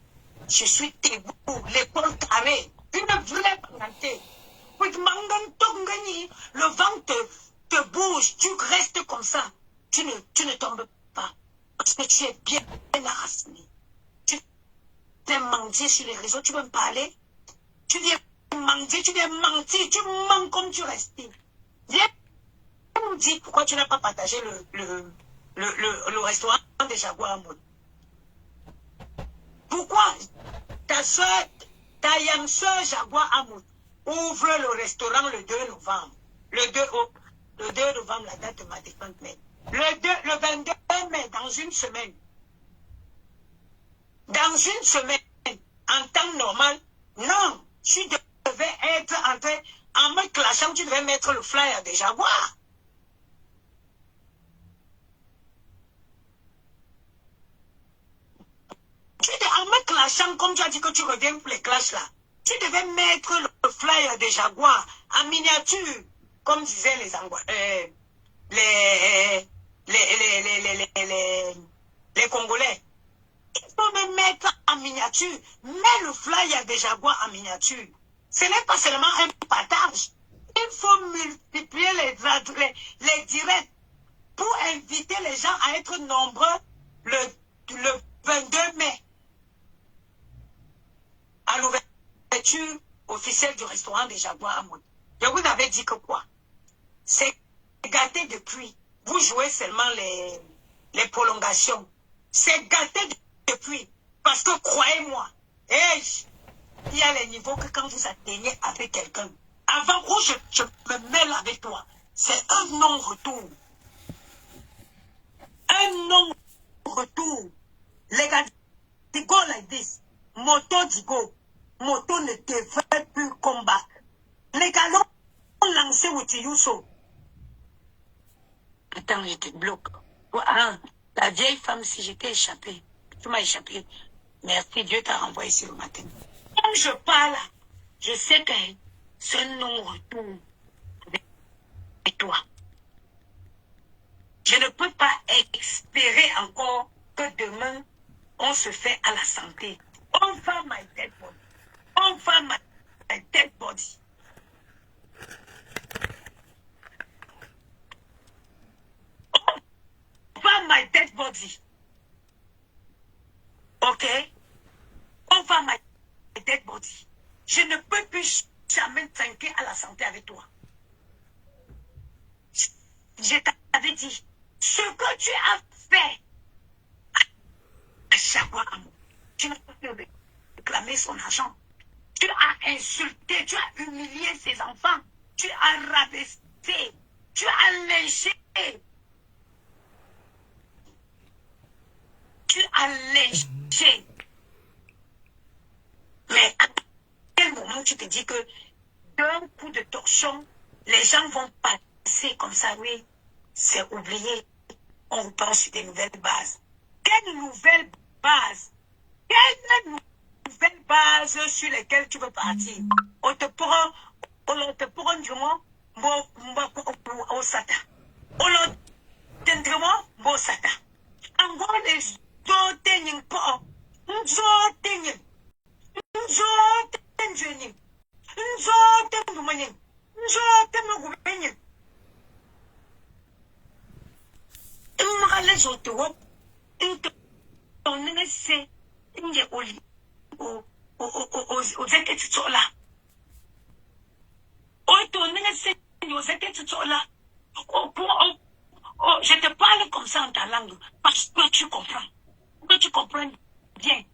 Je suis debout, l'épaule carrée, une vraie parenté. Le vent te bouge, tu restes comme ça. Tu ne tombes pas. Parce que tu es bien enraciné. Tu viens mentir sur les réseaux, tu veux me parler? Tu viens mentir, tu mens comme tu restes. Viens me dire pourquoi tu n'as pas partagé le restaurant des Jaguars en mode. Pourquoi ta young soeur Jaguar Hamoud ouvre le restaurant le 2 novembre. Le 2 novembre, la date de ma défunte mère. Le 22 mai, dans une semaine. Dans une semaine, en temps normal, non, tu devais être en train, en me clashant, tu devais mettre le flyer des Jaguars. En me clashant, comme tu as dit que tu reviens pour les clashs là, tu devais mettre le flyer des Jaguars en miniature, comme disaient les Congolais. Il faut me mettre en miniature, mets le flyer des Jaguars en miniature. Ce n'est pas seulement un partage. Il faut multiplier les directs pour inviter les gens à être nombreux le 22 mai. À l'ouverture officielle du restaurant des Jaguars Hamoud. Je vous avais dit que quoi? C'est gâté depuis. Vous jouez seulement les prolongations. C'est gâté depuis. Parce que croyez-moi, il y a les niveaux que quand vous atteignez avec quelqu'un, avant où je me mêle avec toi, c'est un non-retour. Un non-retour. Les gars, they go like this. Moto Digo, moto ne devrait plus combattre. Les galons ont lancé Wutiyuso. Attends, je te bloque. Ah, la vieille femme, si j'étais échappée, tu m'as échappé. Merci, Dieu t'a renvoyé sur le matin. Comme je parle, je sais que ce non-retour avec toi. Je ne peux pas espérer encore que demain, on se fait à la santé. On va my dead body. On va my dead body. On va my dead body. Ok? On va my dead body. Je ne peux plus jamais t'inquiéter à la santé avec toi. Je t'avais dit, ce que tu as fait à Jaguar Hamoud, tu n'as pas pu réclamer son argent. Tu as insulté, tu as humilié ses enfants. Tu as rabaissé, tu as lynché. Tu as lynché. Mais à quel moment tu te dis que d'un coup de torchon, les gens vont passer comme ça, oui, c'est oublié. On reprend sur des nouvelles bases. Quelle nouvelle base? Quelle nouvelle base sur lesquelles tu veux partir? On te prend du moins au sata. On te prend au sata. En gros, les autres n'ont pas. Je te parle comme ça en ta langue parce que tu comprends. Que tu comprends bien.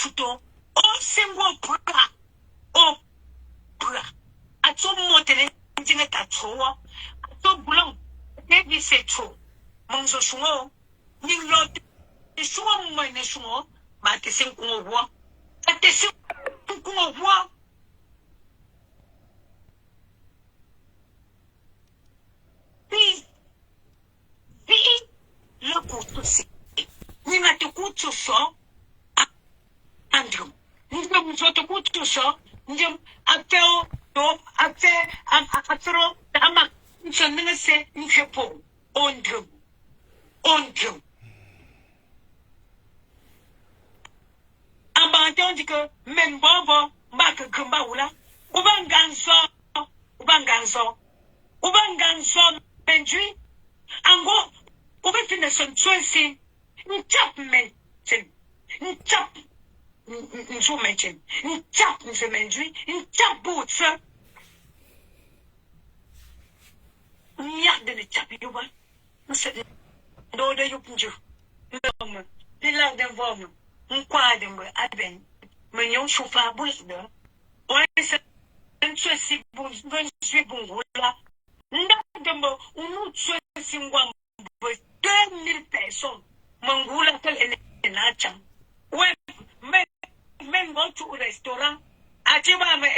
photo. Oh, c'est moi, bra. Oh, bra. A tout monter les ta trop. A tout blanc. Baby, c'est trop. Mon joshua. Ni l'autre. Les choix, moi, les choix. Ma question qu'on voit. La question qu'on voit. Puis, le coup, c'est. Ni ma te coup, tu sors. Andrew. Ni ma te coup, tu sors. Ni after, ama, je ne sais, ni fait pour. Andrew. Abandon dit que même bobo, bak kumba oula. Ubanganso, benjui. Ango, ube fina son choisi. Nchap menchen. Nchap menjui. Nchap boutse. Nyak de le chap yuba. Nse do de yupunju. Nom. Pilang de vom. Nkwade mbe adben. Menyon choufa bousde. Ouais, c'est un choisi bon, je suis bon là. Ndambo, nous choisi ngwa 2000 personnes. Mangula tel enacha. Ouais, même go to restaurant. Achiba me